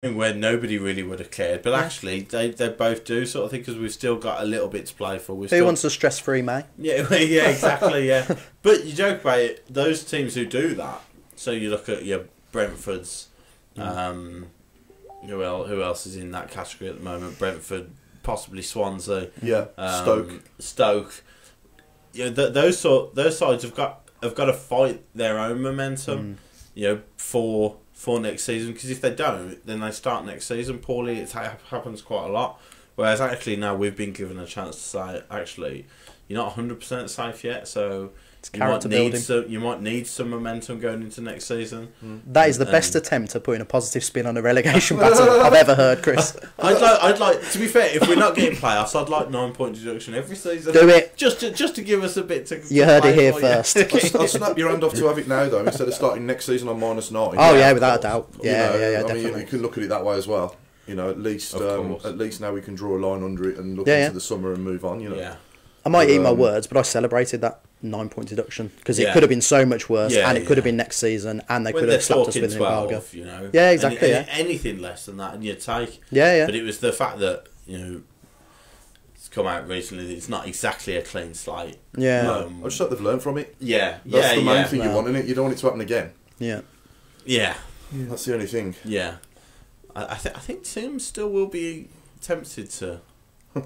where nobody really would have cared, but actually they both do sort of thing, because we've still got a little bit to play for. Who wants a stress-free May? Yeah, yeah, exactly, yeah. But you joke about it, those teams who do that, so you look at your Brentfords, who else is in that category at the moment? Brentford, possibly Swansea. Yeah, Stoke. Yeah, those sides have got to fight their own momentum, for next season, because if they don't, then they start next season poorly. It happens quite a lot. Whereas actually now we've been given a chance to say, actually, you're not 100% safe yet, so you might need some momentum going into next season. That is the best attempt at putting a positive spin on a relegation battle I've ever heard, Chris. I'd like, to be fair, if we're not getting playoffs, I'd like 9-point deduction every season. Do it. Just to give us a bit to. You heard it here first. I'll snap your hand off to have it now, though, instead of starting next season on -9. Oh yeah, without a doubt. Yeah, definitely. I mean, you can look at it that way as well. At least now we can draw a line under it and look into the summer and move on. Yeah. I might eat my words, but I celebrated that 9-point deduction because it could have been so much worse, and it could have been next season, and they could have slapped us with an embargo. Yeah, exactly. Anything less than that, and you take. Yeah. But it was the fact that it's come out recently that it's not exactly a clean slate. Yeah, I just hope they've learned from it. Yeah, that's the main thing you want, innit? You don't want it to happen again. Yeah. That's the only thing. Yeah, I think teams still will be tempted to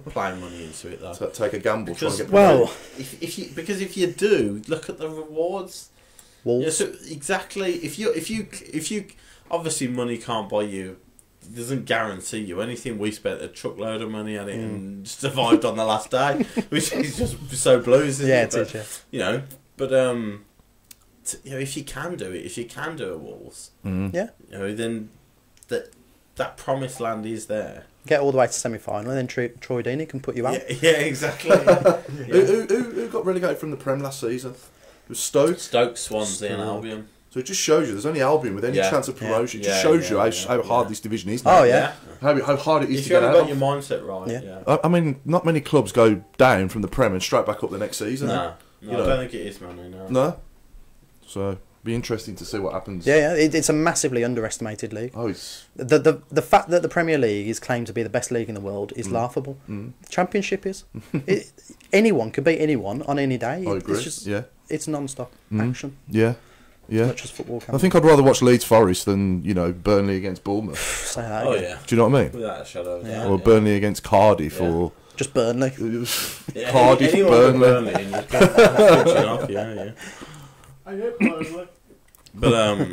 play money into it, though. Take a gamble. Because, try and get if you do, look at the rewards. Wolves. So exactly. If you obviously money can't buy you. Doesn't guarantee you anything. We spent a truckload of money on it and survived on the last day, which is just so blues. Isn't it? But if you can do it, if you can do a Wolves, then that promised land is there. Get all the way to semi-final, and then Troy Deeney can put you out. Yeah, exactly. Who got relegated from the Prem last season? It was Stoke, Swansea, and Albion. So it just shows you there's only Albion with any chance of promotion. It just shows you how hard this division is. Now. Oh yeah, how hard it is if to get out. If you haven't got your mindset right. Yeah. I mean, not many clubs go down from the Prem and straight back up the next season. No, I don't think it is, man. No. So be interesting to see what happens. Yeah, it's a massively underestimated league. Oh, it's the fact that the Premier League is claimed to be the best league in the world is laughable. The Championship is. Anyone could beat anyone on any day. I agree. It's non-stop action. Yeah. As much as football can. I think I'd rather watch Leeds Forest than Burnley against Bournemouth. Say that again. Do you know what I mean? Without a shadow of doubt. Or Burnley against Cardiff, or just Burnley. Cardiff, Burnley. And you can I hate Burnley. But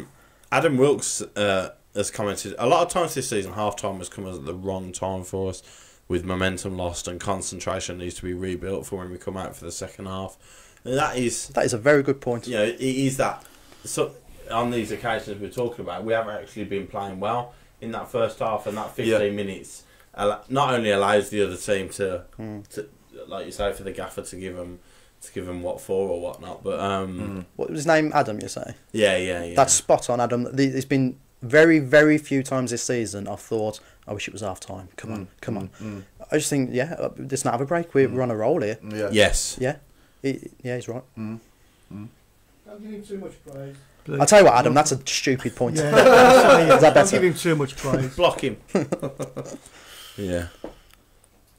Adam Wilkes has commented a lot of times this season. Half-time has come at the wrong time for us, with momentum lost and concentration needs to be rebuilt for when we come out for the second half. And that is a very good point. It is that. So on these occasions we're talking about, we haven't actually been playing well in that first half, and that 15 minutes not only allows the other team to, like you say, for the gaffer to give them what for or whatnot. But what was his name? Adam, you say? Yeah. That's spot on, Adam. It's been very, very few times this season I've thought, I wish it was half time. Come on. I just think, let's not have a break. We're on a roll here. Yeah. Yes. Yeah. He's right. Don't give him too much praise. I'll tell you what, Adam, that's a stupid point. Yeah. Is that better? Don't give him too much praise. Block him. Yeah.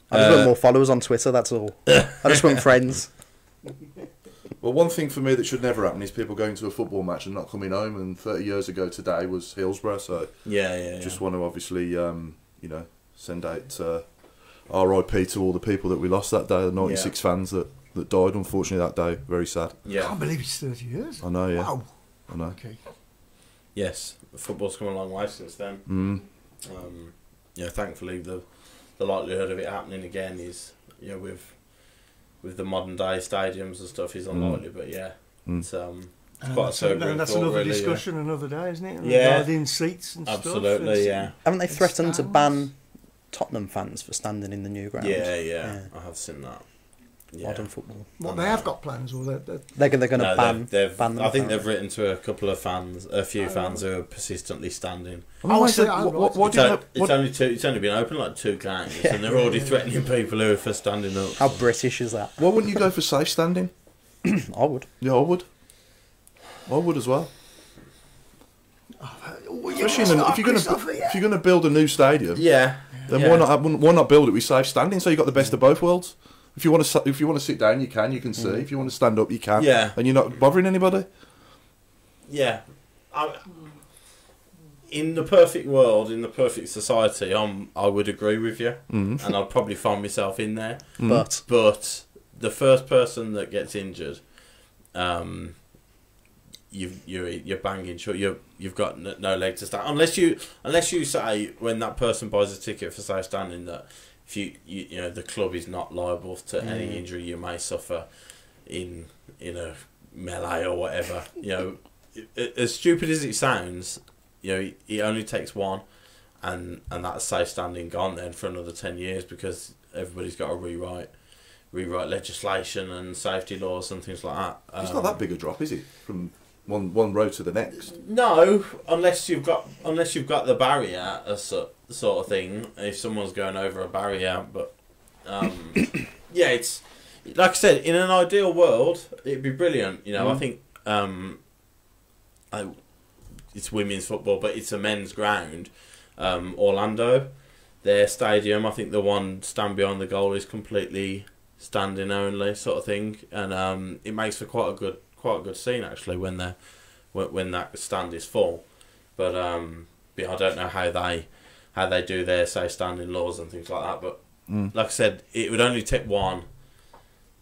I just want more followers on Twitter, that's all. I just want friends. Well, one thing for me that should never happen is people going to a football match and not coming home. And 30 years ago today was Hillsborough, so just want to obviously, send out RIP to all the people that we lost that day. The 96 fans that died, unfortunately, that day. Very sad. I can't believe it's 30 years. I know. Yeah. Wow. I know. Okay. Yes, football's come a long way since then. Thankfully the likelihood of it happening again is with the modern day stadiums and stuff is unlikely, but it's quite a sobering that's thought, another really, discussion another day, isn't it? Regarding seats and absolutely, stuff. Haven't they threatened to ban Tottenham fans for standing in the new ground? Yeah. I have seen that. Modern football. What, they have got plans, or they're going to ban them? I think they've written to a few fans who are persistently standing. It's only been open like 2 games, and they're already threatening people who are for standing up. How British is that? Why wouldn't you go for safe standing? I would. Yeah, I would. I would as well. Especially if you're going to build a new stadium, then why not build it with safe standing? So you got the best of both worlds. If you want to sit down, you can see. If you want to stand up, you can. Yeah. And you're not bothering anybody. Yeah. In the perfect world, in the perfect society, I would agree with you, and I'd probably find myself in there. But the first person that gets injured, you're banging short. You've got no leg to stand unless you say when that person buys a ticket for safe standing that if you know the club is not liable to any injury you may suffer in a melee or whatever. You know, as stupid as it sounds. You know, it only takes one, and that's safe standing gone then for another 10 years because everybody's got to rewrite legislation and safety laws and things like that. It's not that big a drop, is it? From one road to the next. No, unless you've got the barrier, sort of thing. If someone's going over a barrier, but yeah, it's like I said. In an ideal world, it'd be brilliant. You know, I think it's women's football, but it's a men's ground. Orlando, their stadium, I think the one stand behind the goal is completely standing only sort of thing, and it makes for quite a good scene actually when that stand is full. But I don't know how they do their safe standing laws and things like that. But like I said, it would only take one,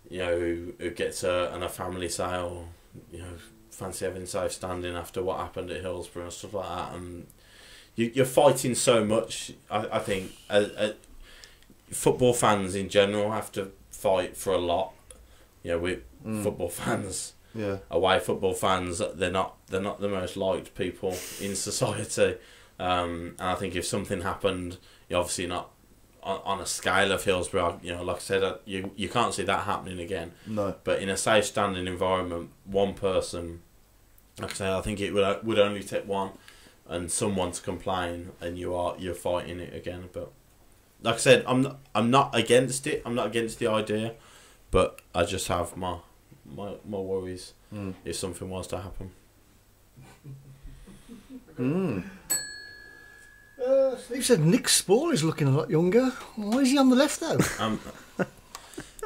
you know, who gets and a family say, oh, you know, fancy having safe standing after what happened at Hillsborough and stuff like that, and you're fighting so much. I think football fans in general have to fight for a lot. You know, with football fans, away football fans, they're not the most liked people in society. And I think if something happened, you're obviously not on a scale of Hillsborough. You know, like I said, you can't see that happening again. No. But in a safe standing environment, one person. Like I say, I think it would only take one, and someone to complain, and you're fighting it again. But like I said, I'm not against it. I'm not against the idea, but I just have my worries if something was to happen. Steve said Nick Spall is looking a lot younger. Why is he on the left though?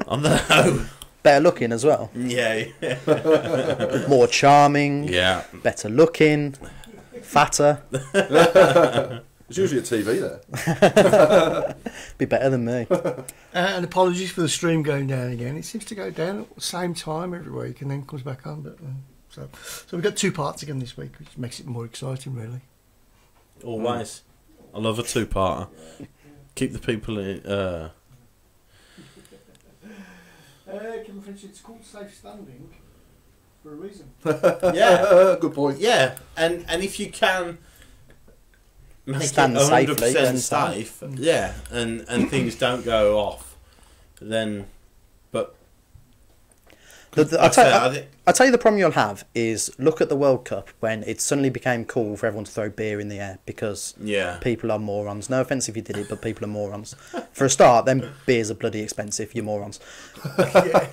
On the better looking as well. Yeah. More charming. Yeah. Better looking. Fatter. There's usually a TV there. Be better than me. And apologies for the stream going down again. It seems to go down at the same time every week and then comes back on. But so we've got 2 parts again this week, which makes it more exciting, really. Always. I love a 2-parter. Keep the people in. Kevin French, it's called safe standing for a reason. Yeah. Good point. Yeah, and if you can make stand it 100% safely, safe, yeah, and things don't go off, then. But I'll tell you the problem you'll have is look at the World Cup when it suddenly became cool for everyone to throw beer in the air because people are morons. No offence if you did it, but people are morons. For a start, then beers are bloody expensive, you morons.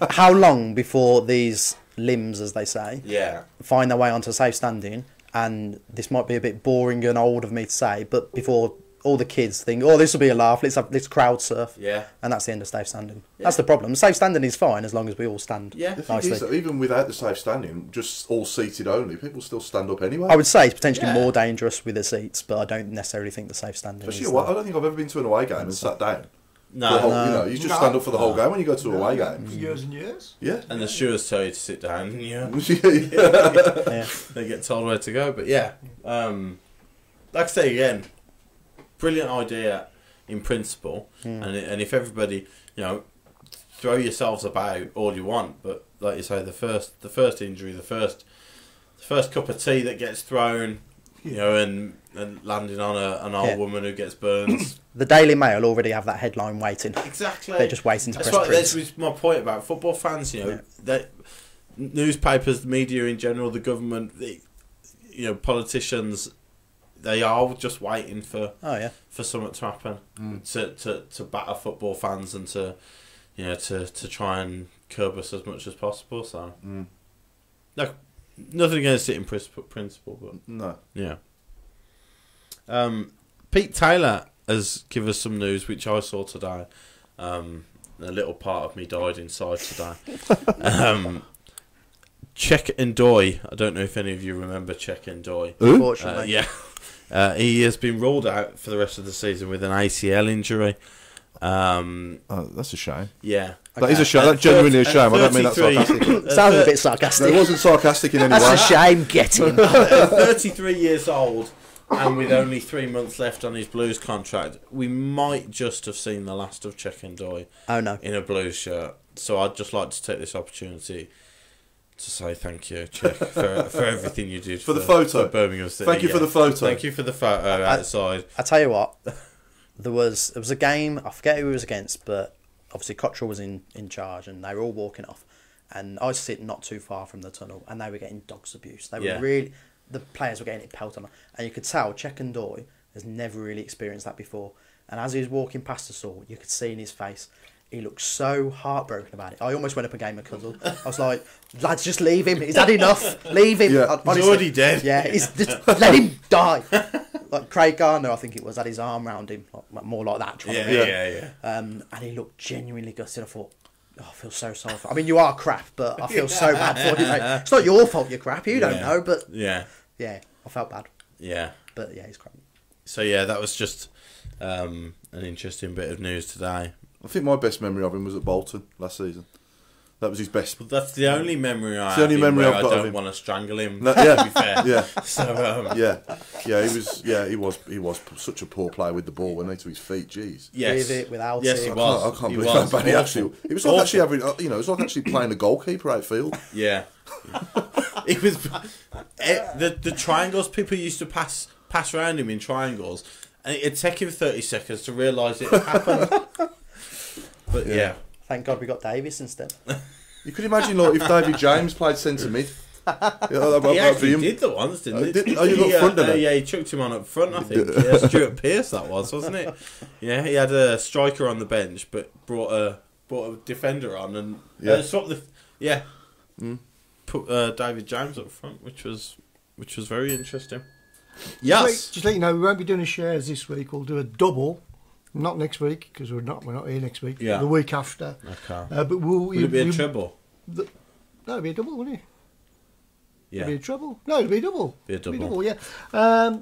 How long before these limbs, as they say, find their way onto safe standing? And this might be a bit boring and old of me to say, but before all the kids think, oh, this will be a laugh, let's crowd surf. Yeah. And that's the end of safe standing. Yeah. That's the problem. Safe standing is fine as long as we all stand nicely. Is that even without the safe standing, just all seated only, people still stand up anyway. I would say it's potentially more dangerous with the seats, but I don't necessarily think the safe standing is... I don't think I've ever been to an away game and sat down. No. You know, you just stand up for the whole game when you go to away games. Years and years. Yeah. And the stewards tell you to sit down. Yeah. They get told where to go. But yeah, like I say again, brilliant idea in principle, and if everybody, you know, throw yourselves about all you want, but like you say, the first injury, the first cup of tea that gets thrown, you know, and landing on an old woman who gets burns. The Daily Mail already have that headline waiting. Exactly. They're just waiting to press print. That's my point about football fans. You know, that newspapers, the media in general, the government, you know, politicians. They are just waiting for something to happen to batter football fans and to try and curb us as much as possible. So no, nothing against it in principle, but no, yeah. Pete Taylor has given us some news, which I saw today. A little part of me died inside today. Czech Ndoye. I don't know if any of you remember Czech Ndoye. Unfortunately. Yeah. He has been ruled out for the rest of the season with an ACL injury. That's a shame. Yeah. That is a shame. That's genuinely a shame. I don't mean that sarcastically. Sounds a bit sarcastic. It wasn't sarcastic in any way. That's a shame, get him. 33 years old, and with only 3 months left on his Blues contract, we might just have seen the last of Czech Ndoye in a Blues shirt. So I'd just like to take this opportunity to say thank you, Czech, for everything you did for the photo. For Birmingham City. Thank you for the photo. Thank you for the photo outside. I tell you what, there was a game, I forget who it was against, but obviously Cottrell was in charge and they were all walking off. And I was sitting not too far from the tunnel and they were getting dogs abuse. They were really, the players were getting it pelted on. And you could tell Czech Ndoye has never really experienced that before. And as he was walking past us all, you could see in his face, he looked so heartbroken about it. I almost went up and gave him a cuddle. I was like, lads, just leave him. He's had enough. Leave him. Yeah. He's already dead. Yeah, just let him die. Like Craig Gardner, I think it was, had his arm around him, more like that. Yeah. And he looked genuinely gutted. I thought, I feel so sorry for. I mean, you are crap, but I feel so bad for you, mate. It's not your fault you're crap. You don't know, but yeah, I felt bad. Yeah, but yeah, he's crap. So yeah, that was just an interesting bit of news today. I think my best memory of him was at Bolton last season. That was his best. Well, that's the only memory I have. The only memory I've got. I don't want to strangle him. No, yeah, to be fair. Yeah. So He was such a poor player with the ball, wasn't he, to his feet? Jeez. Yes. With it, without yes, it. He was. I can't believe how bad he actually. It was like actually having, it was like actually playing a goalkeeper outfield. Yeah. It was the triangles people used to pass around him in triangles, and it'd take him 30 seconds to realise it had happened. But yeah. Thank God we got Davis instead. You could imagine, like, if David James played centre mid. He actually did the ones, didn't he? You got front, didn't he? Yeah, he chucked him on up front, I think. Yeah, Stuart Pearce, that was, wasn't it? Yeah, he had a striker on the bench, but brought a defender on and put David James up front, which was very interesting. Yes. Just let you know, we won't be doing a shares this week. We'll do a double. Not next week because we're not here next week. Yeah. The week after. Okay. But will it be a treble? No, it'll be a double, wouldn't it? Yeah. It'll be a treble. No, it'll be a double. Be a double. It'll be a double, yeah.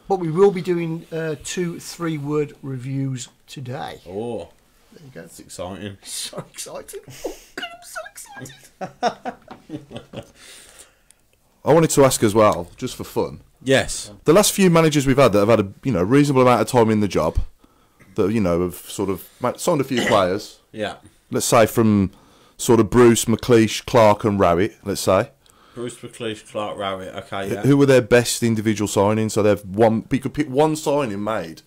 But we will be doing 2 3-word reviews today. Oh, there you go. That's exciting. So exciting! Oh, God, I'm so excited. I wanted to ask as well, just for fun. Yes. The last few managers we've had that have had a reasonable amount of time in the job, that have sort of signed a few players. Yeah. Let's say from sort of Bruce, McLeish, Clark, and Rowett. Let's say Bruce, McLeish, Clark, Rowett. Okay. Yeah. Who were their best individual signings? So they've one. You could pick one signing made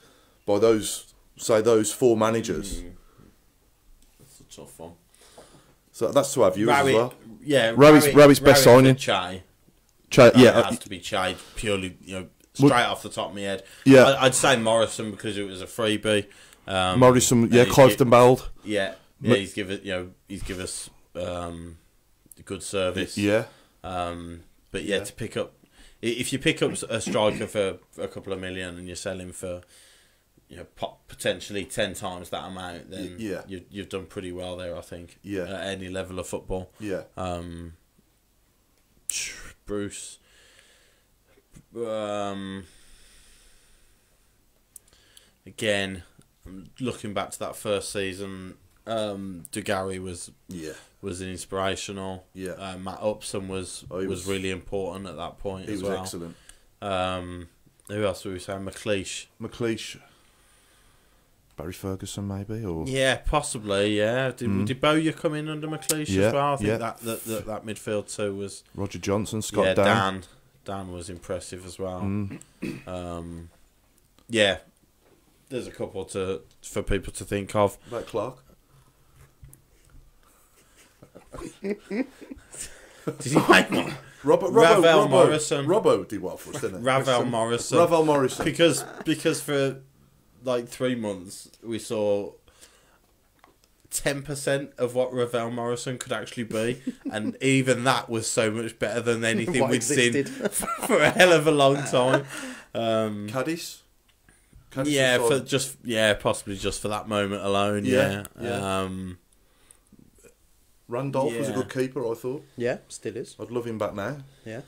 by those 4 managers. That's a tough one. So that's to our viewers as well. Yeah. Rowett's best signing. Chai, yeah, it has to be Chai purely. Straight off the top of my head. Yeah. I'd say Morrison because it was a freebie. Morrison, Clifton-Bald. Yeah, he's give us good service. Yeah. But to pick up, if you pick up a striker for a couple of million and you sell him for, potentially 10 times that amount, then you've done pretty well there, I think. Yeah. At any level of football. Yeah. Bruce. Again, looking back to that first season, Dugarry was inspirational. Yeah. Matt Upson was really important at that point as well. He was excellent. Who else were we saying? McLeish. Barry Ferguson, maybe, or possibly. Yeah, did Bowyer come in under McLeish as well? I think that midfield too was Roger Johnson, Scott Dan. Dan was impressive as well. There's a couple for people to think of. About Clark. Did he make one? Ravel Morrison. Robbo did well for us, didn't he? Ravel Morrison. Because for like 3 months we saw 10% of what Ravel Morrison could actually be, and even that was so much better than anything we'd seen for a hell of a long time. Cadiz. possibly just for that moment alone. Yeah. Randolph was a good keeper, I thought. Yeah, still is. I'd love him back now. Yeah.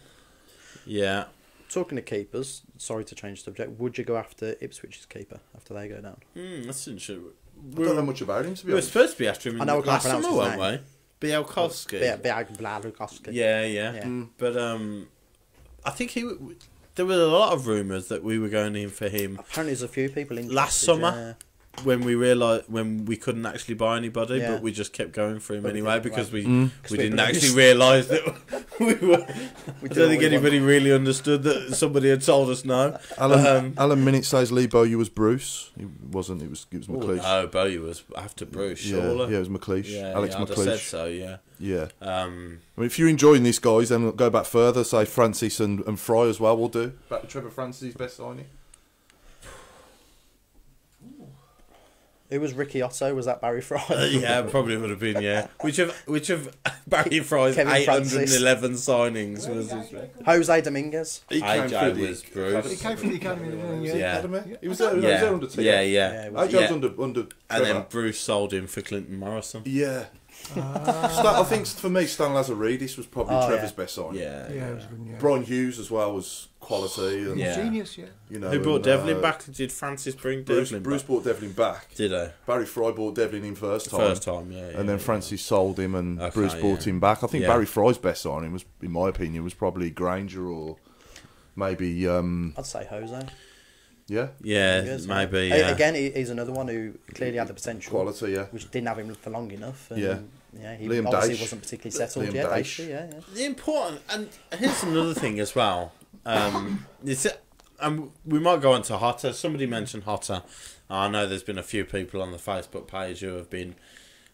Yeah. Talking to keepers, sorry to change the subject, would you go after Ipswich's keeper after they go down? That's interesting. I don't know much about him, to be honest. We were supposed to be after him last summer, weren't we? Bielkowski. Bielkowski. Yeah. But I think there were a lot of rumours that we were going in for him. Apparently there's a few people interested. Last summer, when we couldn't actually buy anybody, but we just kept going for him anyway because we didn't actually realise that we were. I don't think anybody really understood that somebody had told us no. Alan Minute says Lee Bowyer was Bruce. He wasn't. It was McLeish. Oh, Bowyer was after Bruce. Surely. Yeah, it was McLeish. Yeah, Alex I'd McLeish. have said so. Yeah. Yeah. I mean, if you're enjoying this, guys, then go back further. Say Francis and Fry as well. We'll do. Back to Trevor Francis' best signing. Who was Ricky Otto? Was that Barry Fry? Yeah, probably would have been. Yeah, which of Barry Fry's 811 signings was his? Jose Dominguez. AJ was Bruce. He came from the academy. Academy. He was there. He was there under T. Yeah. AJ was under. And then Bruce sold him for Clinton Morrison. Yeah. I think for me, Stan Lazaridis was probably Trevor's best signing. Yeah, it was good, yeah. Brian Hughes as well was quality. And, genius, you know, who brought Devlin back? Did Francis bring Devlin back? Bruce brought Devlin back. Did he? Barry Fry brought Devlin in first time. And then Francis sold him and Bruce brought him back. I think Barry Fry's best signing was, in my opinion, was probably Granger or maybe... I'd say Jose. Yeah? Yeah, maybe. Again, he's another one who clearly had the potential. Quality, yeah. Which didn't have him for long enough. And, he Liam obviously Daesh. wasn't particularly settled Liam yet. Daesh. The important... And here's another thing as well. We might go on to Hotter. Somebody mentioned Hotter. I know there's been a few people on the Facebook page who have been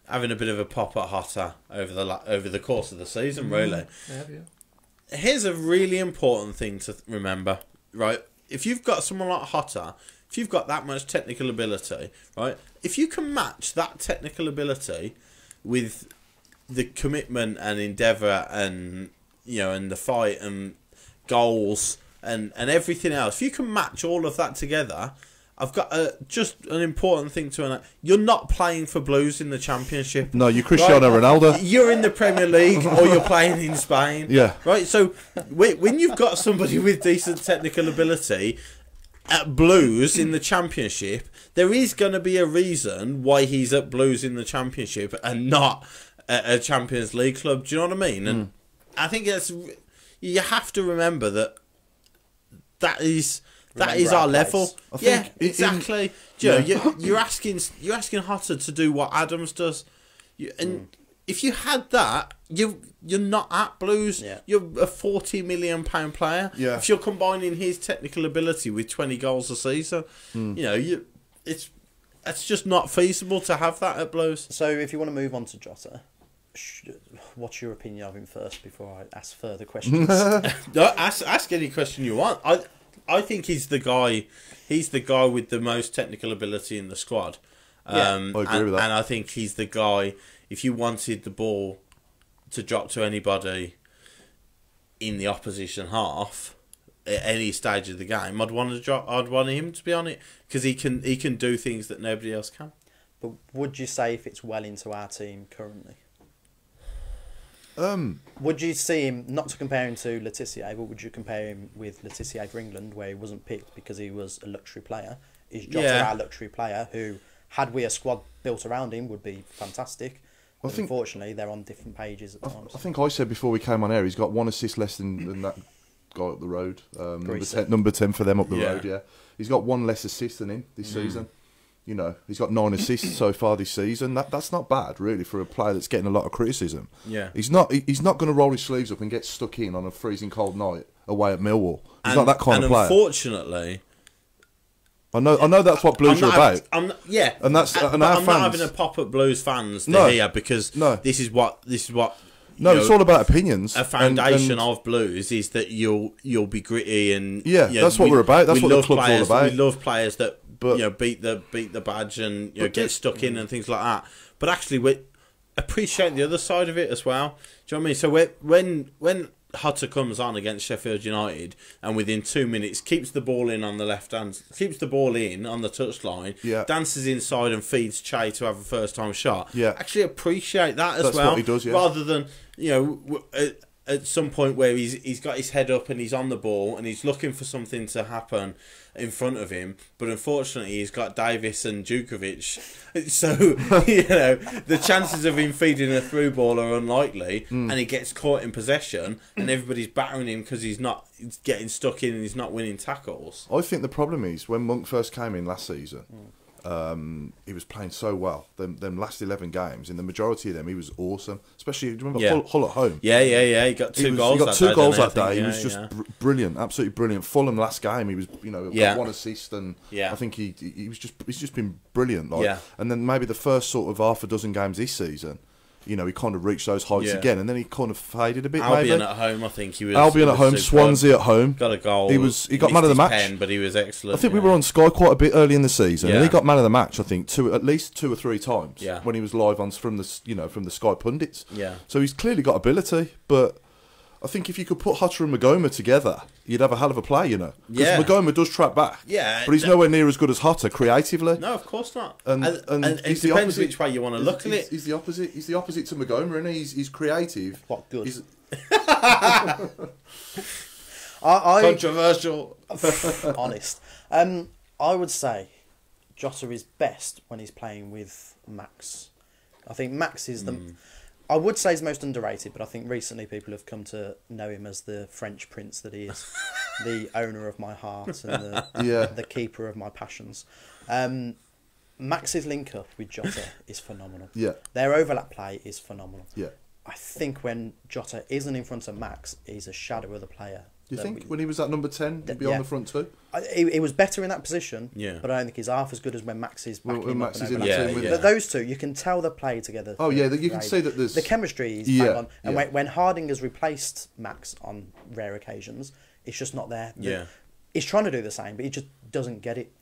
having a bit of a pop at Hotter over the course of the season, really. Here's a really important thing to remember, right? If you've got someone like Hotter, if you've got that much technical ability, right? If you can match that technical ability with the commitment and endeavour and, and the fight and goals and everything else, if you can match all of that together, I've got just an important thing to announce. You're not playing for Blues in the Championship. No, you're Cristiano Ronaldo. You're in the Premier League or you're playing in Spain. Yeah. Right, so when you've got somebody with decent technical ability at Blues in the Championship, there is going to be a reason why he's at Blues in the Championship and not at a Champions League club. Do you know what I mean? And I think you have to remember that is our level. Yeah, exactly. You're asking Hotter to do what Adams does, if you had that, you're not at Blues. Yeah. You're a £40 million player. Yeah. If you're combining his technical ability with 20 goals a season, it's just not feasible to have that at Blues. So if you want to move on to Jota, what's your opinion of him first before I ask further questions? No, ask any question you want. I think he's the guy. He's the guy with the most technical ability in the squad. I agree with that. And I think he's the guy. If you wanted the ball to drop to anybody in the opposition half at any stage of the game, I'd want him to be on it because he can do things that nobody else can. But would you say if it's well into our team currently? Would you see him, not to compare him to Letizia, but would you compare him with Letizia for England, where he wasn't picked because he was a luxury player? Is Jota our luxury player who, had we a squad built around him, would be fantastic? Unfortunately, they're on different pages at times. I think I said before we came on air, he's got one assist less than that guy up the road. Number 10 for them up the road, yeah. He's got one less assist than him this season. He's got 9 assists so far this season. That's not bad, really, for a player that's getting a lot of criticism. Yeah, he's not going to roll his sleeves up and get stuck in on a freezing cold night away at Millwall. He's not that kind of player. Unfortunately, I know that's what Blues are about. And our I'm fans, not having a pop at Blues fans here because this is what. No, it's all about opinions. A foundation of Blues is that you'll be gritty and that's what we're about. That's what the club's all about. We love players that beat the badge and get stuck in and things like that. But actually, we appreciate the other side of it as well. Do you know what I mean? So when Hutter comes on against Sheffield United, and within 2 minutes keeps the ball in on the left hand, keeps the ball in on the touchline, dances inside and feeds Che to have a first time shot. Yeah, actually appreciate that as That's well. what he does, rather than at some point where he's got his head up and he's on the ball and he's looking for something to happen in front of him, but unfortunately he's got Davis and Djukovic, so the chances of him feeding a through ball are unlikely, and he gets caught in possession and everybody's battering him because he's getting stuck in and he's not winning tackles. I think the problem is when Monk first came in last season, he was playing so well. Them last 11 games, in the majority of them, he was awesome. Especially, do you remember Hull at home? Yeah. He got two goals. He got two goals that day. He was just brilliant, absolutely brilliant. Fulham last game, he was got one assist, and I think he's just been brilliant. And then maybe the first sort of half a dozen games this season, he kind of reached those heights again, and then he kind of faded a bit. Albion at home, I think he was. Albion at home, Swansea at home. Got a goal. He got man of the match, but he was excellent. I think we were on Sky quite a bit early in the season, and he got man of the match. I think at least 2 or 3 times when he was live on from the Sky pundits. Yeah. So he's clearly got ability, but I think if you could put Hutter and Magoma together, you'd have a hell of a play, Because Magoma does track back. Yeah. But he's nowhere near as good as Hutter creatively. No, of course not. And it depends which way you want to look at it. He's the opposite. He's the opposite to Magoma, and he's creative. What good? Controversial. Honest. I would say Jota is best when he's playing with Max. I think Max is I would say he's most underrated, but I think recently people have come to know him as the French prince that he is, the owner of my heart and the keeper of my passions. Max's link up with Jota is phenomenal. Yeah, their overlap play is phenomenal. Yeah, I think when Jota isn't in front of Max, he's a shadow of the player. Do you think when he was at number 10, he'd be on the front too? He was better in that position, but I don't think he's half as good as when Max is backing him up. But those two, you can tell they play together. Oh yeah, you can see that there's... The chemistry is bang on. And when Harding has replaced Max on rare occasions, it's just not there. Yeah. He's trying to do the same, but he just doesn't get it.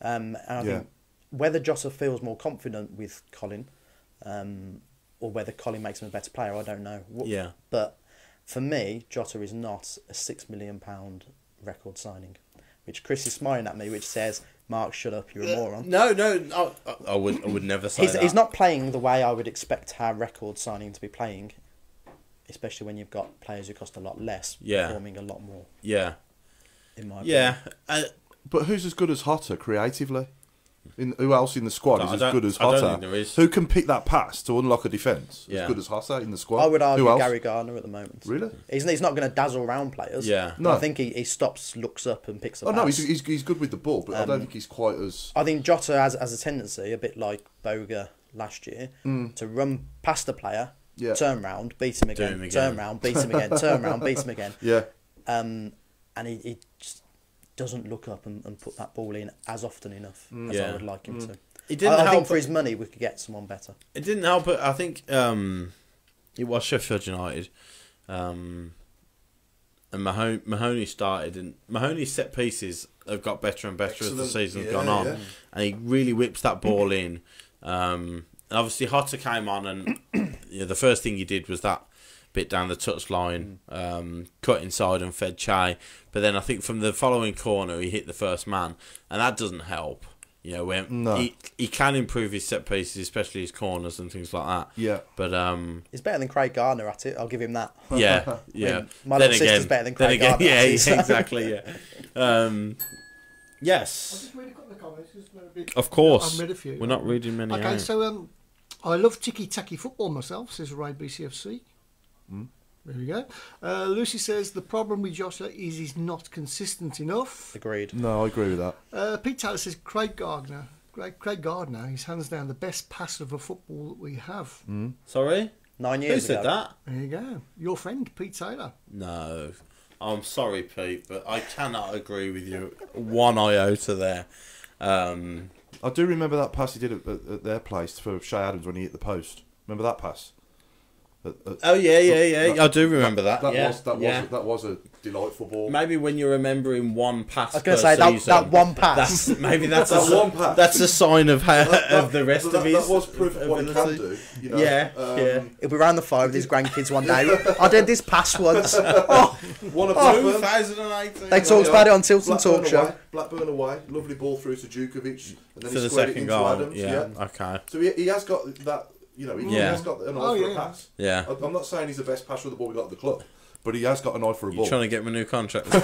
And I think whether Jota feels more confident with Colin, or whether Colin makes him a better player, I don't know. But for me, Jota is not a £6 million record signing, which Chris is smiling at me, which says, "Mark, shut up, you're a moron." No, I would never say that. He's not playing the way I would expect our record signing to be playing, especially when you've got players who cost a lot less, performing a lot more. Yeah. In my opinion. But who's as good as Hutter creatively? Who else in the squad is as good as Hutter? I don't think there is. Who can pick that pass to unlock a defence as good as Hutter in the squad? I would argue Gary Gardner at the moment. Really? He's not going to dazzle round players. Yeah. No. I think he stops, looks up and picks up. No, he's good with the ball, but I don't think he's quite as... I think Jota has a tendency, a bit like Boga last year, to run past the player, turn round, beat him again, turn round, beat him again, turn round, beat him again. Yeah. And he just doesn't look up and put that ball in as often enough as I would like him to. I think for his money we could get someone better. It didn't help, but I think it was Sheffield United, and Mahoney started, and Mahoney's set pieces have got better and better as the season's gone on, and he really whips that ball in. And obviously, Hutter came on, and the first thing he did was that bit down the touchline, cut inside and fed Che. But then I think from the following corner, he hit the first man, and that doesn't help. He can improve his set pieces, especially his corners and things like that. Yeah, but he's better than Craig Gardner at it. I'll give him that. Yeah. My little sister's better than Craig Gardner. Yeah, exactly. Yeah. Yes. I'll just read a couple of comments. Of course. I've read a few. We're not reading many. Okay, out. so I love ticky-tacky football myself, says Ray BCFC. There we go. Lucy says the problem with Joshua is he's not consistent enough. Agreed. No, I agree with that. Pete Taylor says Craig Gardner, he's hands down the best passer of a football that we have. Sorry? 9 years ago. Who said that? There you go. Your friend, Pete Taylor. No. I'm sorry, Pete, but I cannot agree with you one iota there. I do remember that pass he did at their place for Shay Adams when he hit the post. Remember that pass? Oh yeah. I do remember that. That was a delightful ball. Maybe when you're remembering one pass. I was going to say that one pass. That's one pass. That's a sign of the rest of his. That was proof of what he can do. You know? Yeah. He'll be around the fire with his grandkids one day. I did this pass once. 2018. They talked about it on Tilton Talk Show. Blackburn away, lovely ball through to Djukovic, and then for he the squared it second into goal. Adams. Yeah. Okay. So he has got that. You know, he has got an eye for a pass. Yeah. I'm not saying he's the best passer of the ball we got at the club, but he has got an eye for a ball. You're trying to get him a new contract. No,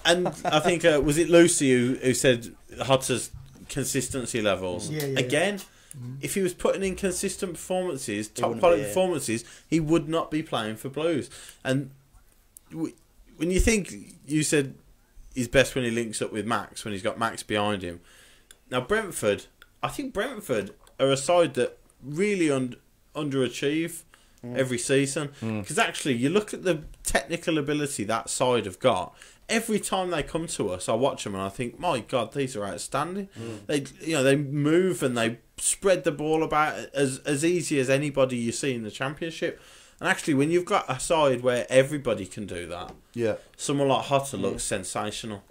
and I think was it Lucy who said Hotter's consistency levels again. If he was putting in consistent performances, top quality performances, he would not be playing for Blues. And when you think, you said he's best when he links up with Max, when he's got Max behind him. Now I think Brentford are a side that really underachieve every season. Because actually, you look at the technical ability that side have got. Every time they come to us, I watch them and I think, my God, these are outstanding. They move and they spread the ball about as easy as anybody you see in the Championship. And actually, when you've got a side where everybody can do that, someone like Hotter looks sensational.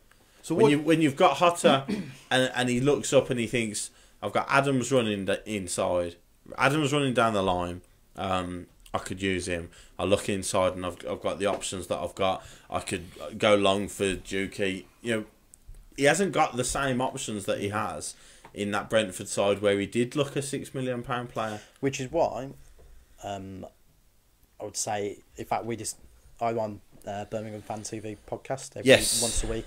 So when you've got Hotter and he looks up and he thinks, I've got Adams running inside, Adams running down the line, I could use him. I look inside and I've got the options that I've got. I could go long for Dukey. You know, he hasn't got the same options that he has in that Brentford side where he did look a £6 million player. Which is why I would say, in fact, I run Birmingham Fan TV podcast once a week.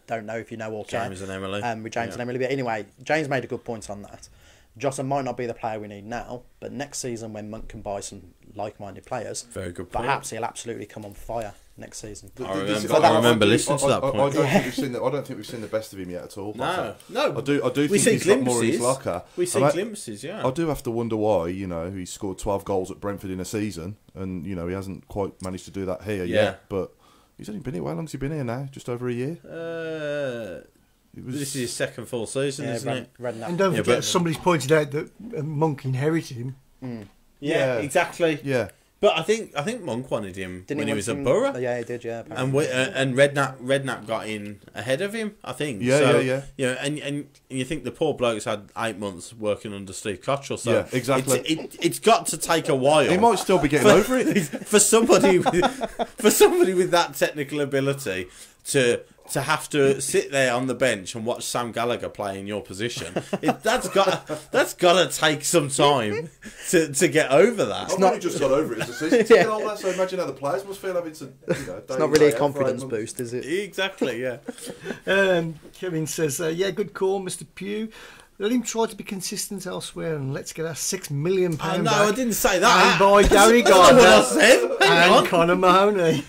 Don't know if you know or care. James and Emily. With James and Emily. But anyway, James made a good point on that. Jota might not be the player we need now, but next season when Monk can buy some like-minded players, very good point. Perhaps he'll absolutely come on fire next season. I remember listening to that point. I don't think we've seen the best of him yet at all. No. I do think he's got more in his locker. We see glimpses, yeah. I do have to wonder why. You know, he scored 12 goals at Brentford in a season, and you know he hasn't quite managed to do that here yet. But he's only been here. How long's he been here now? Just over a year. This is his second full season, isn't it? And don't forget, somebody's pointed out that Monk inherited him. Yeah, exactly. Yeah. But I think Monk wanted him when he was at Borough. Yeah, he did. Yeah, and Redknapp got in ahead of him. I think. Yeah. You know, and you think the poor bloke's had 8 months working under Steve Cottrell. So exactly. It's got to take a while. He might still be getting over it for somebody with that technical ability to have to sit there on the bench and watch Sam Gallagher play in your position. That's got to take some time to get over that. I've not just got over it. It's a all that, so imagine how the players must feel having to. It's not really a confidence boost, is it? Exactly. Yeah. Kevin says, good call, Mr. Pugh. Let him try to be consistent elsewhere and let's get our £6 million back. No, I didn't say that. And by Gary Gardner That's what I said. and Conor Mahoney.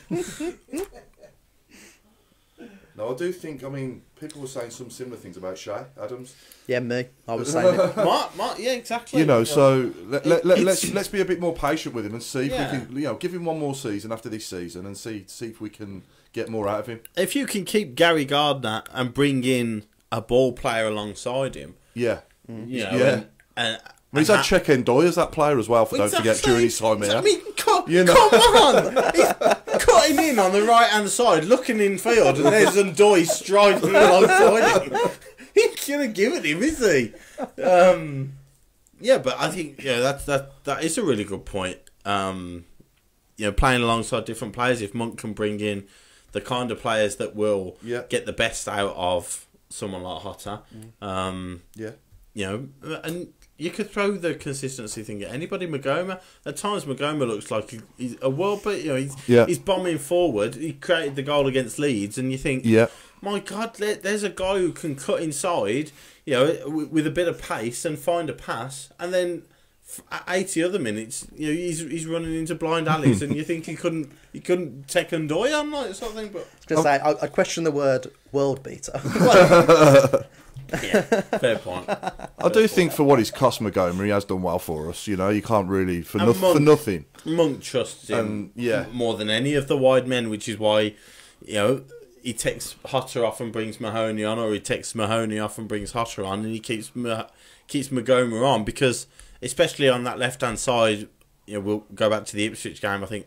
No, I do think. I mean, people were saying some similar things about Shay Adams. Yeah, me. I was saying it. Mark, yeah, exactly. You know, so let's be a bit more patient with him and see if we can. Give him one more season after this season and see if we can get more out of him. If you can keep Gary Gardner and bring in a ball player alongside him, He's had Czech Endoy as that player as well, don't forget, during his time here. I mean, come on! He's cutting in on the right-hand side, looking in field, and there's Endoy striding alongside him. He ain't going to give it him, is he? But I think that is a really good point. Playing alongside different players, if Monk can bring in the kind of players that will get the best out of someone like Hotter, and you could throw the consistency thing at anybody. Magoma, at times Magoma looks like he's a world, but he's bombing forward. He created the goal against Leeds, and you think, my God, there's a guy who can cut inside, with a bit of pace and find a pass, and then at 80 other minutes, he's running into blind alleys, and you think he couldn't take Ndoye on that sort of thing. But I question the word world beater. Yeah, fair point. I do think for what he's cost Magoma, he has done well for us. You can't really for nothing. Monk trusts him more than any of the wide men, which is why he takes Hotter off and brings Mahoney on, or he takes Mahoney off and brings Hotter on, and he keeps Magoma on because especially on that left-hand side. You know, we'll go back to the Ipswich game. I think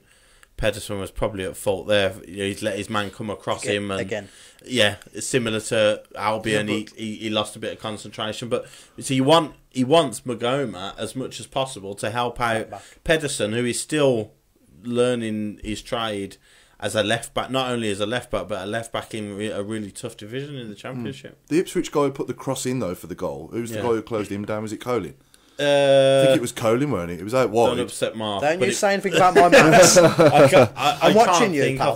Pedersen was probably at fault there. You know, he's let his man come across him, and again. Yeah, it's similar to Albion. He lost a bit of concentration, but so he wants Magoma as much as possible to help out Pedersen, who is still learning his trade as a left back, not only as a left back, but a left back in a really tough division in the Championship. The Ipswich guy who put the cross in though for the goal. Who was the guy who closed him down? Was it Colin? I think it was Colin, weren't it? It was out wide. Don't upset Mark. Don't you say anything about my maths. I'm watching you, pal.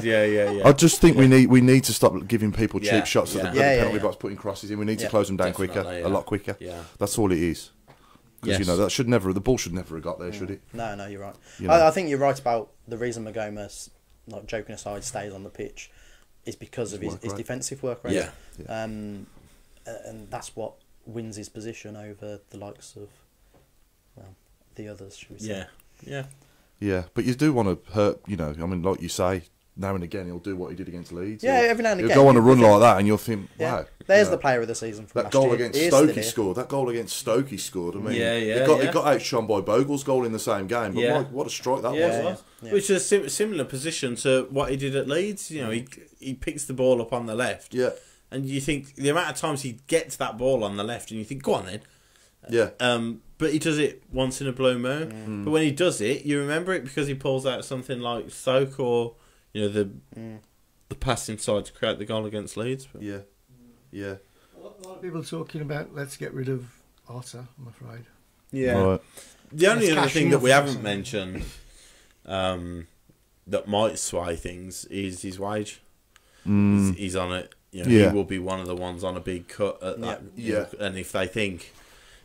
Yeah. I just think we need to stop giving people cheap shots at the penalty box, putting crosses in. We need to close them down a lot quicker. Yeah. That's all it is. Because that the ball should never have got there, should it? No, you're right. I think you're right about the reason Magoma, like joking aside, stays on the pitch is because of his defensive work rate. Yeah. And that's what wins his position over the likes of the others, should we say. Yeah, but you do want to hurt, I mean, like you say, now and again he'll do what he did against Leeds. Every now and again. He'll go on a run like that and you'll think, wow. There's the player of the season from that goal against Stoke he scored. That goal against Stoke he scored. I mean, he got outshone by Bogle's goal in the same game, but what a strike that was. Which is a similar position to what he did at Leeds. You know, he picks the ball up on the left. Yeah. And you think the amount of times he gets that ball on the left, and you think, go on then. Yeah. But he does it once in a blue moon. But when he does it, you remember it because he pulls out something like Stoke or the pass inside to create the goal against Leeds. But. Yeah. A lot of people talking about let's get rid of Otter, I'm afraid. Yeah. Right. The only other thing that we haven't mentioned that might sway things is his wage. He's on it. He will be one of the ones on a big cut at that. And if they think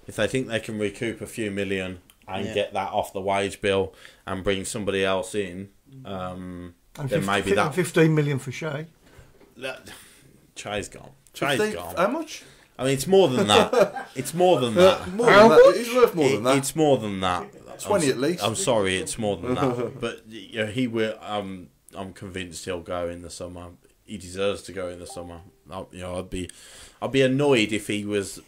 they can recoup a few million and get that off the wage bill and bring somebody else in, then maybe that 15 million for Shea. Shay's gone. Shay's gone. How much? I mean, it's more than that. It's more than that. He's worth more than that. It's more than that. 20 at least. I'm sorry, it's more than that. But he will. I'm convinced he'll go in the summer. He deserves to go in the summer. I'd be annoyed if he was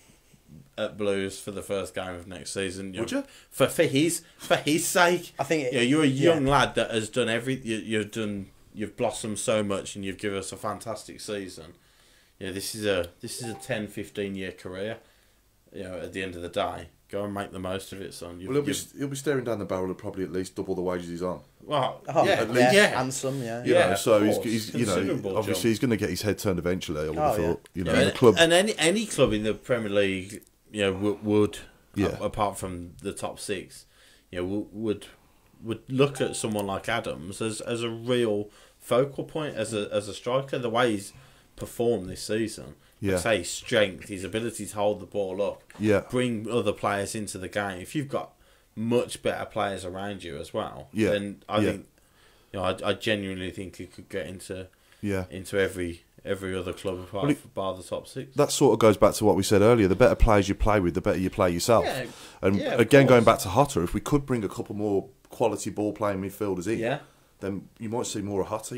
at Blues for the first game of next season. Would you? For his sake? I think you're a young lad that has done You've blossomed so much, and you've given us a fantastic season. This is a 10-15 year career. At the end of the day, go and make the most of it, son. He'll be staring down the barrel of probably at least double the wages he's on. Well, at least, and some, so he's obviously he's going to get his head turned eventually. I would have thought, the club, and any club in the Premier League, would apart from the top six, would look at someone like Adams as a real focal point as a striker. The way he's performed this season. I'd say his strength, his ability to hold the ball up, bring other players into the game. If you've got much better players around you as well, then I think, I genuinely think he could get into every other club bar the top six. That sort of goes back to what we said earlier. The better players you play with, the better you play yourself. Going back to Hotter, if we could bring a couple more quality ball playing midfielders in, then you might see more of Hotter.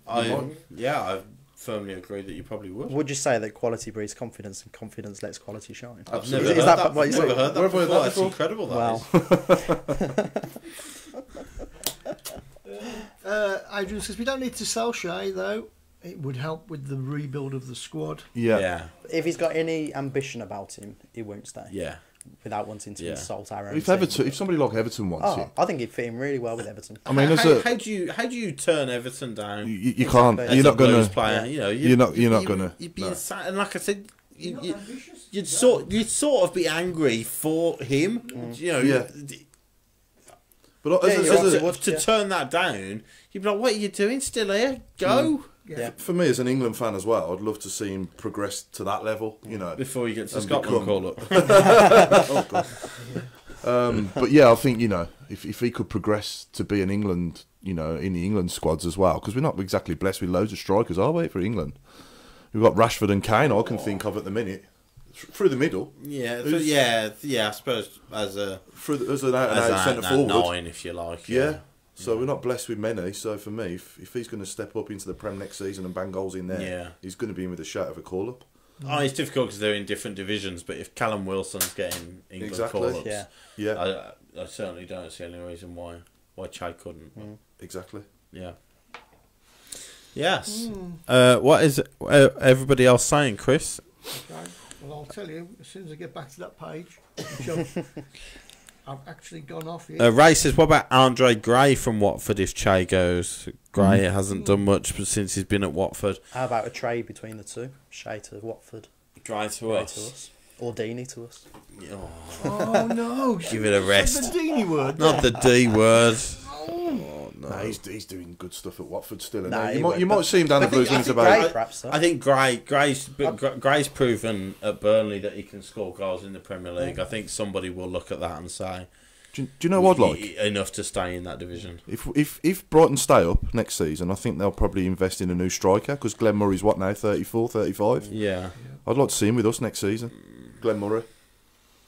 I firmly agree that you probably would. Would you say that quality breeds confidence and confidence lets quality shine? I've never heard that before. That's incredible. Adrian says we don't need to sell Shea though. It would help with the rebuild of the squad. Yeah. If he's got any ambition about him, he won't stay. Yeah. Without wanting to insult our own. If somebody like Everton wants him, I think he'd fit him really well with Everton. I mean, how do you turn Everton down? You can't. You're not going to. You're not going to. You'd be insane. And like I said, you'd sort of be angry for him. But to turn that down, you'd be like, "What are you doing? Still here? Go!" For me, as an England fan as well, I'd love to see him progress to that level. Before he gets to Scotland call up. But I think if he could progress to be in England, in the England squads as well, because we're not exactly blessed with loads of strikers, are we, for England? We've got Rashford and Kane. I can think of at the minute. Through the middle, I suppose as an out centre forward, 9, if you like. So we're not blessed with many. So for me, if he's going to step up into the Prem next season and bang goals in there, he's going to be in with a shout of a call up. Oh, it's difficult because they're in different divisions. But if Callum Wilson's getting England call-ups, I certainly don't see any reason why Che couldn't. Exactly. Yeah. Yes. What is everybody else saying, Chris? Okay. Well, I'll tell you as soon as I get back to that page. Which I've actually gone off here. Ray says, what about Andre Gray from Watford if Che goes? Gray hasn't done much since he's been at Watford. How about a trade between the two? Che to Watford. Gray to us. Or Deeney to us. Oh no! Give it a rest. The Deeney word. Not the D word. Oh, no. He's doing good stuff at Watford still. Nah, you might see him down the Blues wings about. I think Gray's proven at Burnley that he can score goals in the Premier League. I think somebody will look at that and say, do you know what I'd like? Enough to stay in that division. If Brighton stay up next season, I think they'll probably invest in a new striker because Glenn Murray's what now, 34, 35? Yeah. I'd like to see him with us next season. Glenn Murray.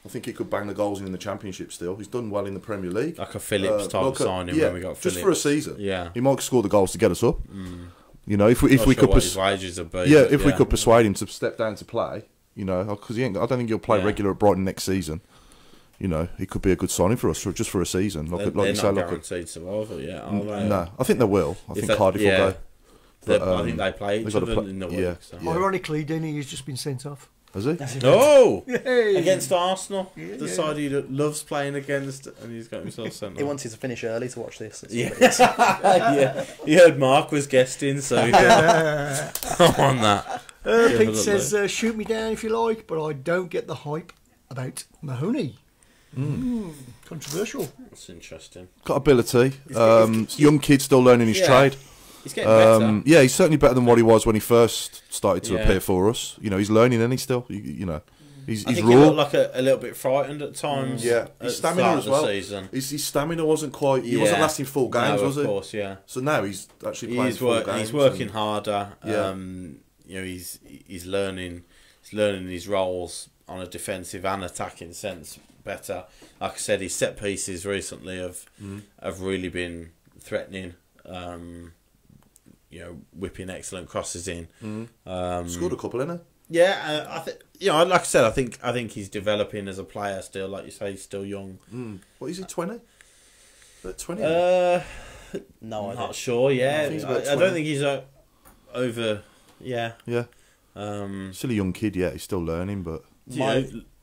I think he could bang the goals in the Championship still. He's done well in the Premier League. Like a Phillips type signing when we got Phillips. Just for a season. Yeah. He might score the goals to get us up. You know, if we could his wages would be, we could persuade him to step down to play, you know, because I don't think he'll play regular at Brighton next season. You know, he could be a good signing for us just for a season. They're not guaranteed survival yet, are they? No, I think they will. I think Cardiff will go. But, I think they play each other in the week. So. Ironically, Denny has just been sent off. Has he? No! Yay. Against Arsenal. The side he loves playing against, and he's got himself sent off. He wanted to finish early to watch this. Yeah. He heard Mark was guesting, so he on that. Pete says, shoot me down if you like, but I don't get the hype about Mahoney. Controversial. That's interesting. Got ability. Young kid still learning his trade. He's getting better. Yeah, he's certainly better than what he was when he first started to appear for us. You know, he's learning, and he's still, you know, he's I think raw. He looked like a little bit frightened at times. Yeah, his stamina as well. His stamina wasn't quite. He wasn't lasting full games, was he? Of course, yeah. So now he's actually playing full games. He's working harder. Yeah. You know, he's learning his roles on a defensive and attacking sense better. Like I said, his set pieces recently have really been threatening. You know, whipping excellent crosses in. Scored a couple, innit? Yeah, I think. You know, like I said, I think he's developing as a player still. Like you say, he's still young. What is he? 20? 20? No, I'm not sure. Yeah, I don't think he's over. Yeah. Yeah. Still a young kid. Yeah, he's still learning, but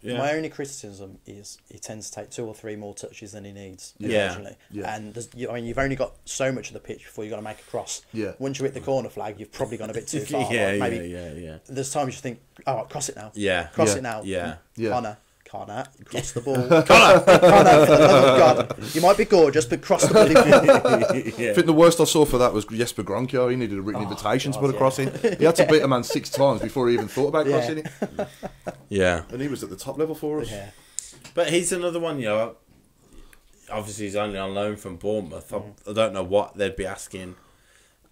my only criticism is he tends to take 2 or 3 more touches than he needs occasionally. Yeah. And you've only got so much of the pitch before you've got to make a cross. Yeah. Once you hit the corner flag, you've probably gone a bit too far. Yeah. There's times you think, oh, cross it now. Yeah. Cross it now. Yeah. Connor, cross the ball. Connor, for the love of God. You might be gorgeous, but cross the ball. I think the worst I saw for that was Jesper Gronk. He needed a written invitation to put a cross in. He had to beat a man 6 times before he even thought about crossing it. Yeah. And he was at the top level for us. Yeah. But he's another one, you know. Obviously, he's only on loan from Bournemouth. I don't know what they'd be asking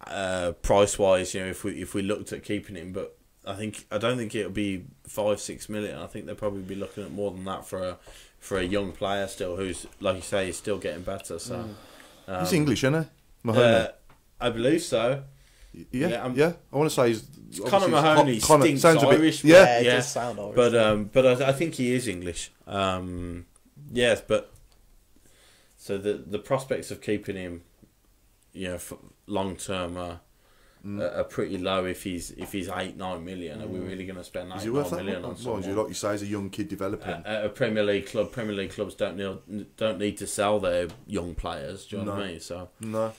price-wise, you know, if we looked at keeping him, but I don't think it'll be 5-6 million. I think they'll probably be looking at more than that for a young player still, who's, like you say, he's still getting better. So he's English, isn't he? Mahoney. I believe so. Yeah. I want to say he's Conor Mahoney stinks sounds Irish. A bit, it does sound Irish. But I think he is English. Yes, but so the prospects of keeping him, you know, for long term are pretty low. If he's 8-9 million, are we really going to spend 8-9 million on someone? Well, like you say, he's a young kid developing. A Premier League club. Premier League clubs don't need to sell their young players. Do you know what I mean? So no.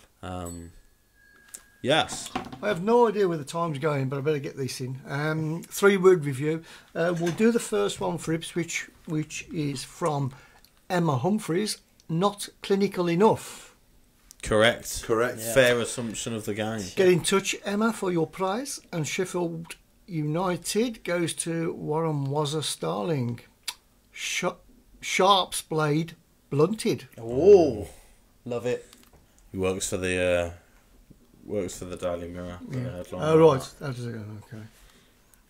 Yes. I have no idea where the time's going, but I better get this in. 3-word review. We'll do the first one for Ipswich, which is from Emma Humphreys. Not clinical enough. Correct. Yeah. Fair assumption of the game. Get in touch, Emma, for your prize. And Sheffield United goes to Warren Wazza Starling. Sharp's blade blunted. Oh, love it. He works for the Daily Mirror. Yeah. Oh, right. That is it. Okay.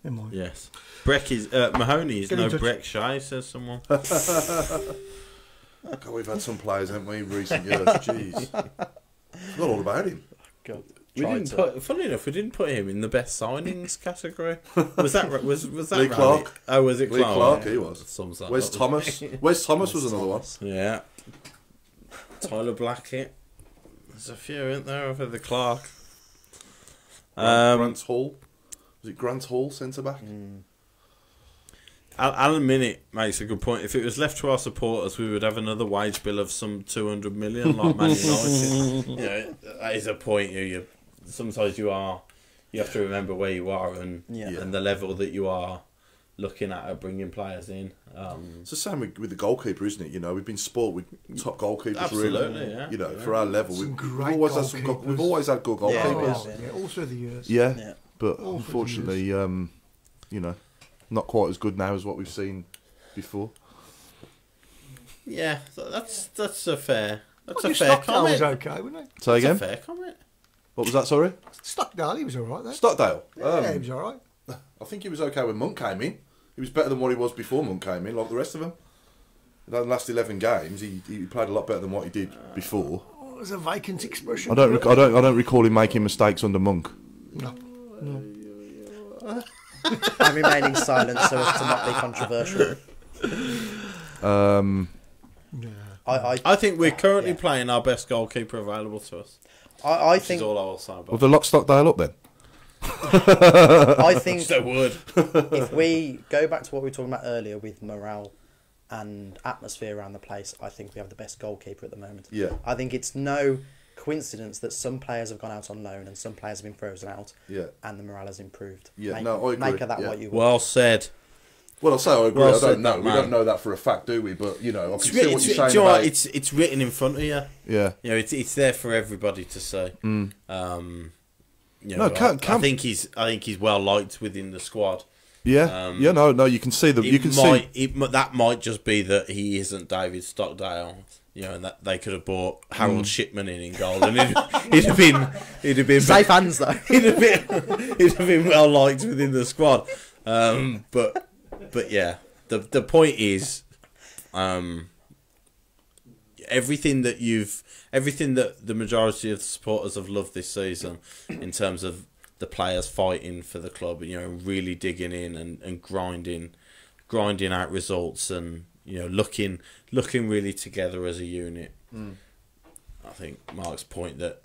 Never mind. Yes. Breck is Mahoney is no Breck Shy, says someone. God, we've had some players, haven't we, in recent years? Jeez. Forgot all about him. God. Funny enough, we didn't put him in the best signings category. Was that Lee Clark? Oh, was it Clark? Lee Clark, he was. Sums that Where's up. Thomas? Where's Thomas was another one. Yeah. Tyler Blackett. There's a few, isn't there, over the Clark. Grant Hall. Was it Grant Hall, centre back? Alan Minnitt makes a good point. If it was left to our supporters, we would have another wage bill of some 200 million, like Man United. You know, that is a point. Sometimes you have to remember where you are and the level that you are looking at bringing players in. It's the same with the goalkeeper, isn't it? You know, we've been sport with top goalkeepers. Absolutely, really. Yeah. You know, for our level, we've always had good goalkeepers. Yeah, all through the years. Yeah. But unfortunately, you know, not quite as good now as what we've seen before. Yeah, that's a fair comment. Stockdale was okay, wasn't he? Say again? That's a fair comment. What was that? Sorry. Stockdale, he was all right there. Stockdale. Yeah, he was all right. I think he was okay when Monk came in. He was better than what he was before Monk came in, like the rest of them. In the last 11 games, he played a lot better than what he did before. Oh, there's a vacant expression. I don't recall him making mistakes under Monk. No. I'm remaining silent so as to not be controversial. I think we're currently playing our best goalkeeper available to us. I think is all I will say about Well, the lock Stockdale up then. I think they would. If we go back to what we were talking about earlier with morale and atmosphere around the place, I think we have the best goalkeeper at the moment. Yeah. I think it's no coincidence that some players have gone out on loan and some players have been frozen out. Yeah. And the morale has improved. Yeah. Make, No, I agree. Make of that what you will. Well said. Well, I'll say I agree. Well I don't know. said, We don't know that for a fact, do we? But you know, I can see what you're saying. Do you know what? It's written in front of you. Yeah. You know, it's there for everybody to see. You know, I think he's well liked within the squad. Yeah. No, you can see that might just be that he isn't David Stockdale. You know, and that they could have bought Harold Shipman in goal, and he'd have been safe hands though. he'd have been well liked within the squad. But yeah, the point is, everything that the majority of the supporters have loved this season, in terms of the players fighting for the club, you know, really digging in and grinding out results, and you know, looking really together as a unit. I think Mark's point that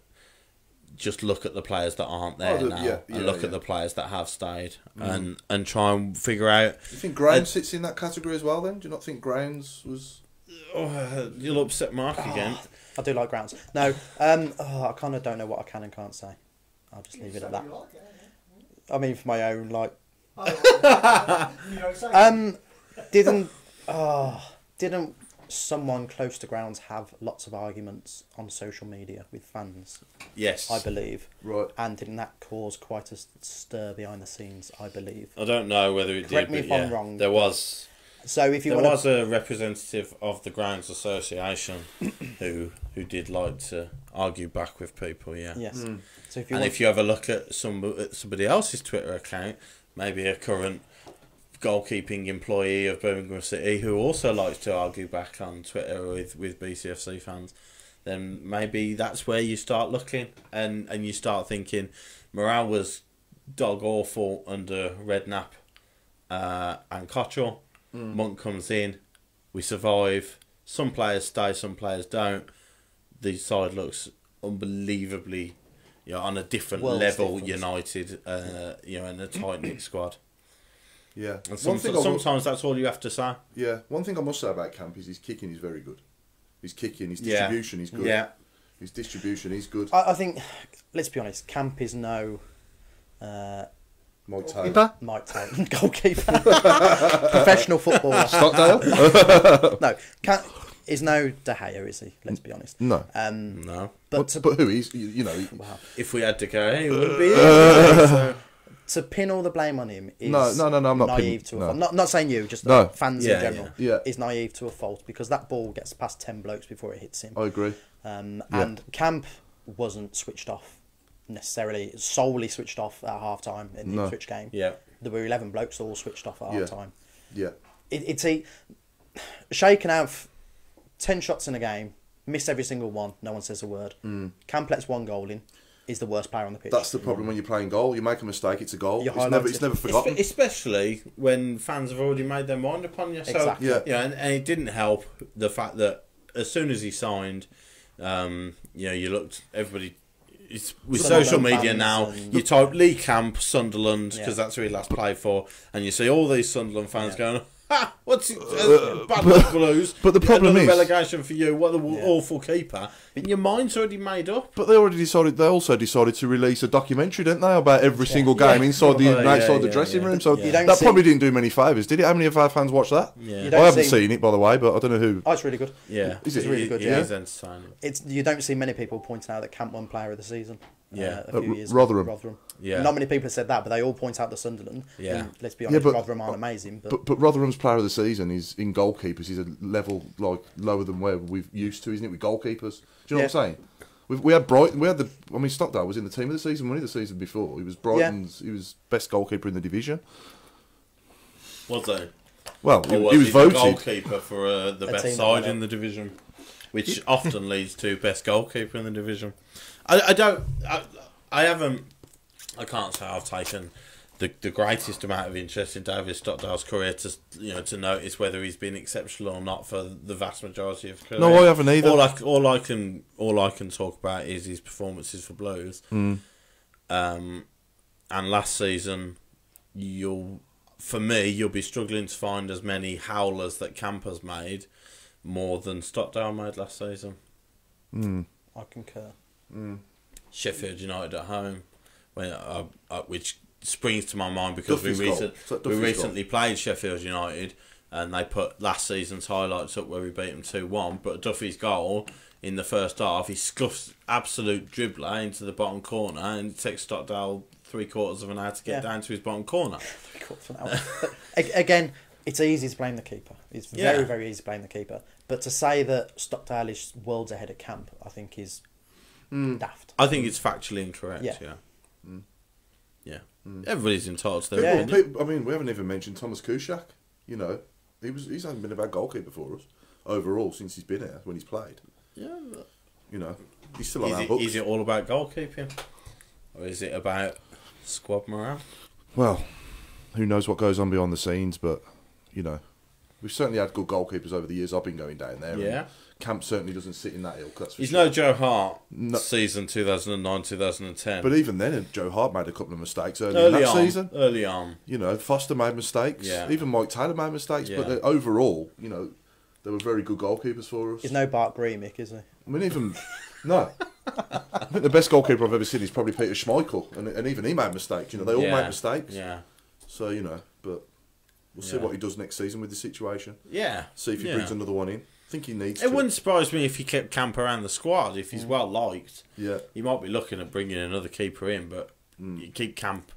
just look at the players that aren't there now, and look at the players that have stayed, and try and figure out. Do you think Grounds sits in that category as well? Then do you not think Grounds was? Oh, you'll upset Mark again. I do like Grounds. No, I kind of don't know what I can and can't say. I'll just leave it at that. I mean, for my own, didn't someone close to Grounds have lots of arguments on social media with fans? Yes, I believe. Right. And didn't that cause quite a stir behind the scenes? I believe. I don't know whether it Correct did. me if I'm wrong. There was. So if you there was a representative of the Grounds Association who did like to argue back with people. Yeah. Yes. So if you have a look at somebody else's Twitter account, maybe a current goalkeeping employee of Birmingham City who also likes to argue back on Twitter with BCFC fans, then maybe that's where you start looking and you start thinking morale was dog awful under Redknapp and Cottrell. Monk comes in, we survive. Some players stay, some players don't. The side looks unbelievably, you know, on a different level, united, you know, in a tight-knit squad. Yeah. And sometimes that's all you have to say. Yeah. One thing I must say about Camp is his kicking is very good. His kicking, his distribution is good. Yeah. His distribution is good. I think, let's be honest, Camp is no... Mike Taylor. Goalkeeper. Professional footballer. Stockdale? No. Is no De Gea, is he? Let's be honest. No. No. But who is, you know... Wow. If we had to go, he wouldn't be here. To pin all the blame on him is no, I'm not naive pinning, to a fault. Not saying you, just fans in general. Yeah. Is naive to a fault because that ball gets past 10 blokes before it hits him. I agree. And Camp wasn't switched off necessarily, solely switched off at half time in the Ipswich game. Yeah. There were 11 blokes all switched off at half time. Yeah. Shay can have 10 shots in a game, miss every single one, no one says a word. Camp lets one goal in. is the worst player on the pitch. That's the problem when you're playing goal. You make a mistake, it's a goal. It's never forgotten. Especially when fans have already made their mind upon you. So, exactly. And it didn't help the fact that as soon as he signed, you looked, everybody... with social media now, you type Lee Camp, Sunderland, because that's who he last played for, and you see all these Sunderland fans going, "Ha! What's it? Bad luck Blues." But the problem is relegation for you. What an awful keeper! And your mind's already made up. But they also decided to release a documentary, didn't they, about every single game inside the outside the dressing room. So that probably didn't do many favours, did it? How many of our fans watched that? Yeah. I haven't seen it, by the way, but I don't know who. Oh, it's really good. Yeah, it's really good. Yeah, it's entertaining. You don't see many people pointing out that Camp won Player of the Season. A few years Rotherham. Yeah. Not many people have said that, but they all point out the Sunderland. Yeah. And let's be honest, Rotherham aren't amazing. But Rotherham's Player of the Season is in goalkeepers. He's a level lower than where we've used to, isn't it? With goalkeepers, do you know what I'm saying? We had Brighton. Stockdale was in the team of the season. Wasn't he, the season before? He was Brighton's. He was best goalkeeper in the division. Was he? Well, he was voted goalkeeper for the best side in the division, which often leads to best goalkeeper in the division. I can't say I've taken the greatest amount of interest in David Stockdale's career to notice whether he's been exceptional or not for the vast majority of his career. No, I haven't either. All I can talk about is his performances for Blues. And last season, you'll be struggling to find as many howlers that Camper's made more than Stockdale made last season. I concur. Sheffield United at home, which springs to my mind because we recently played Sheffield United and they put last season's highlights up where we beat them 2-1. But Duffy's goal in the first half, he scuffs absolute dribbler into the bottom corner and it takes Stockdale 3/4 of an hour to get down to his bottom corner. 3/4 of an hour. Again, it's easy to blame the keeper. It's very, very easy to blame the keeper. But to say that Stockdale is worlds ahead of Camp, I think is daft. I think it's factually incorrect. Everybody's entitled to their opinion. I mean, we haven't even mentioned Thomas Kuszczak. You know, he's only been a bad goalkeeper for us overall since he's been here when he's played. Yeah. You know, he's still on our books. Is it all about goalkeeping, or is it about squad morale? Well, who knows what goes on behind the scenes, but you know, we've certainly had good goalkeepers over the years. I've been going down there. Yeah. Camp certainly doesn't sit in that ilk. That's for He's sure. no Joe Hart. Season 2009-2010. But even then, Joe Hart made a couple of mistakes early in that season. Early on, you know, Foster made mistakes. Yeah. Even Mike Taylor made mistakes. Yeah. But overall, you know, they were very good goalkeepers for us. He's no Bart Gremick, is he? I mean, even no. I think the best goalkeeper I've ever seen is probably Peter Schmeichel, and even he made mistakes. You know, they all make mistakes. Yeah. So you know, but we'll see what he does next season with the situation. Yeah. See if he brings another one in. I think he needs. It wouldn't surprise me if he kept Camp around the squad. If he's well liked, he might be looking at bringing another keeper in. But you keep Camp,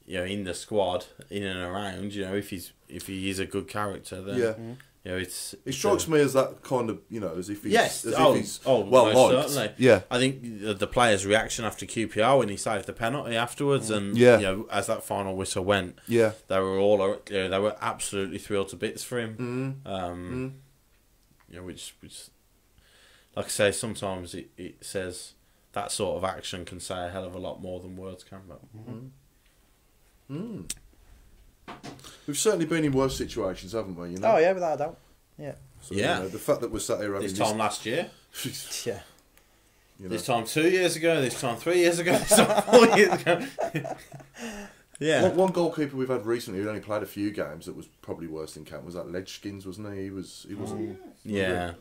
in the squad, in and around. You know, if he is a good character, then you know, it strikes me as that kind of, you know, as if he's well liked. Certainly. Yeah, I think the player's reaction after QPR when he saved the penalty afterwards, and you know, as that final whistle went, they were they were absolutely thrilled to bits for him. You know, which, like I say, sometimes it says that sort of action can say a hell of a lot more than words can. But we've certainly been in worse situations, haven't we? You know? Oh yeah, without a doubt. Yeah. So, you know, the fact that we're sat here having this time last year, yeah. You know. This time 2 years ago, this time 3 years ago, this time 4 years ago. Yeah. One goalkeeper we've had recently who only played a few games that was probably worse than Camp was that Ledgeskins, wasn't he? He wasn't. Yeah.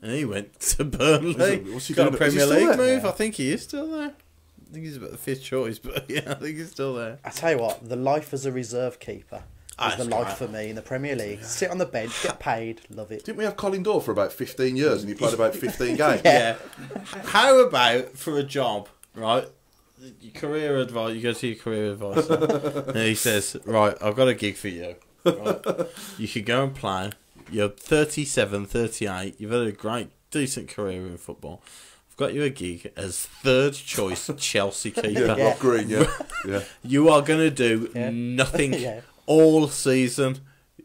And he went to Burnley. What's he got doing? A Premier League move. Yeah. I think he is still there. I think he's about the 5th choice, but yeah, I think he's still there. I tell you what, the life as a reserve keeper is the life for me in the Premier League. Yeah. Sit on the bench, get paid, love it. Didn't we have Colin Dorr for about 15 years and he played about 15 games? Yeah. How about for a job, right? Your career advice. You go to your career advisor, and he says, "Right, I've got a gig for you. Right? You could go and play. You're 37, 38. You've had a great, decent career in football. I've got you a gig as 3rd choice Chelsea keeper. Rob Green, yeah. You are going to do nothing all season.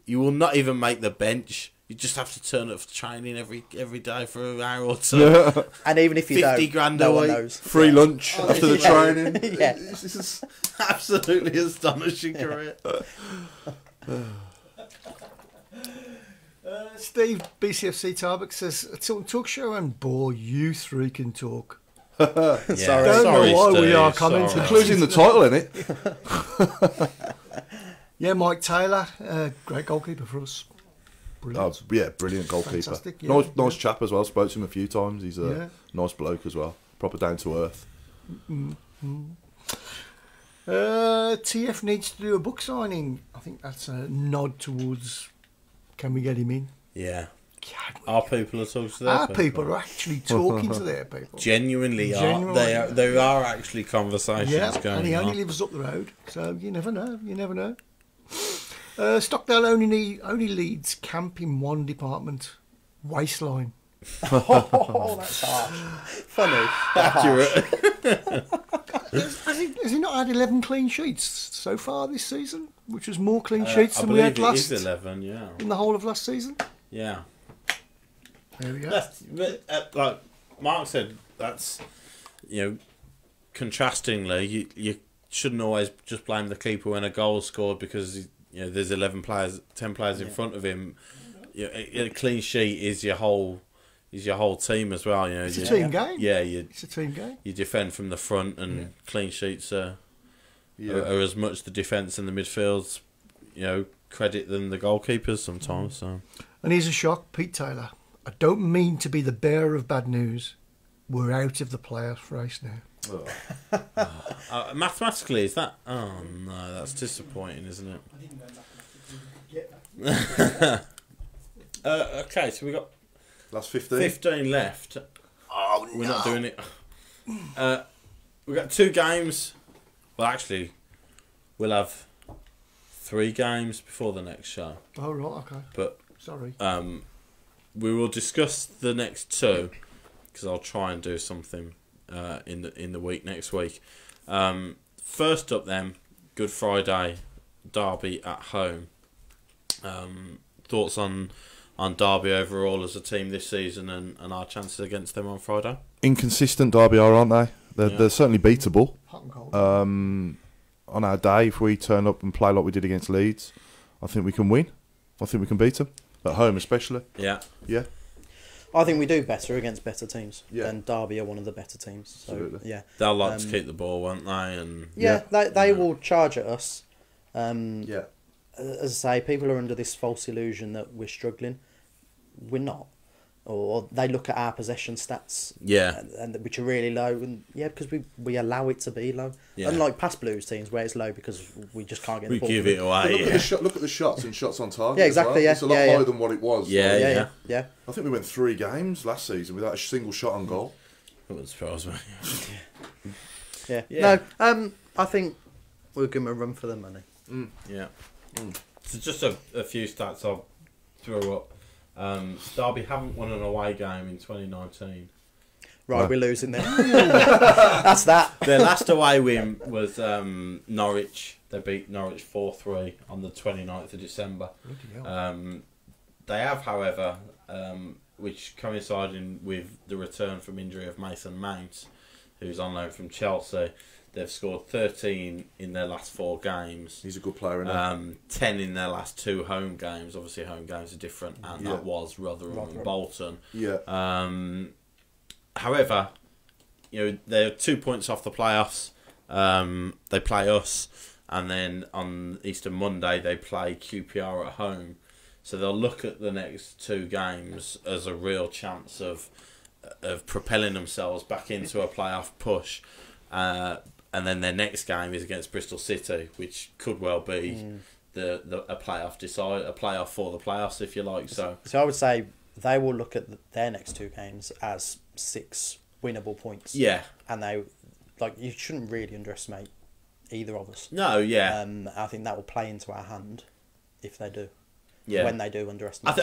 You will not even make the bench. You just have to turn up for training every day for an hour or two. And even if you 50 don't, grand no a one week. knows. Free lunch after the training. Yeah. This is Absolutely astonishing career. Steve, BCFC Tarbuck says, a Tilton talk show and bore, you three can talk. Don't know why we are commenting. Including the title in it. Yeah, Mike Taylor, great goalkeeper for us. Brilliant. Oh, yeah, brilliant goalkeeper. Fantastic, yeah, nice chap as well. Spoke to him a few times. He's a nice bloke as well. Proper down to earth. TF needs to do a book signing. I think that's a nod towards, can we get him in? Yeah. Our people are talking to their people are actually talking to their people. Genuinely are. There are actually conversations going on. And he only lives up the road, so you never know. You never know. Stockdale only leads camp in one department, waistline. Oh, that's harsh. Funny. Accurate. Has he not had 11 clean sheets so far this season? Which was more clean sheets than we had last. It is 11, yeah. In the whole of last season. Yeah. There we go. Like Mark said, that's, contrastingly, you shouldn't always just blame the keeper when a goal is scored because there's 10 players in front of him. A clean sheet is your whole team as well. It's a team game. Yeah, it's a team game. You defend from the front, and clean sheets are as much the defence and the midfield's credit than the goalkeepers sometimes. So. And here's a shock, Pete Taylor. I don't mean to be the bearer of bad news. We're out of the playoff race now. Mathematically, is that? Oh no, that's disappointing, isn't it? Okay, so we got last 15. 15 left. Oh no, we're not doing it. We've got 2 games. Well, actually, we'll have 3 games before the next show. Oh right, okay. But sorry. We will discuss the next 2 because I'll try and do something in the week next week. First up, then, Good Friday, Derby at home. Thoughts on Derby overall as a team this season and our chances against them on Friday? Inconsistent Derby aren't they? They're certainly beatable. Hot and cold. On our day, if we turn up and play like we did against Leeds, I think we can win. I think we can beat them. At home especially. Yeah. Yeah. I think we do better against better teams. Yeah. And Derby are one of the better teams. So, absolutely. Yeah. They'll like to keep the ball, won't they? And they will charge at us. Yeah. As I say, people are under this false illusion that we're struggling. We're not. Or they look at our possession stats, and which are really low, and because we allow it to be low. Yeah. Unlike past Blues teams where it's low because we just can't get the ball. We give it away. Look at the shots and shots on target. Yeah, exactly. Well. It's a lot lower than what it was. Yeah. I think we went 3 games last season without a single shot on goal. That wouldn't surprise me. Yeah. No. I think we'll give them a run for their money. Yeah. So just a few stats I'll throw up. Derby haven't won an away game in 2019. Right, we're losing then. That's that. Their last away win was Norwich. They beat Norwich 4-3 on the 29th of December. They have, however, which coinciding with the return from injury of Mason Mount, who's on loan from Chelsea, they've scored 13 in their last 4 games. He's a good player, isn't he? 10 in their last 2 home games. Obviously, home games are different, and that was Rotherham and Bolton. Yeah. However, they're 2 points off the playoffs. They play us, and then on Easter Monday they play QPR at home. So they'll look at the next 2 games as a real chance of propelling themselves back into a playoff push. And then their next game is against Bristol City, which could well be a playoff for the playoffs, if you like. So I would say they will look at their next 2 games as 6 winnable points. Yeah, and you shouldn't really underestimate either of us. No, yeah. I think that will play into our hand if they do. Yeah, when they do underestimate.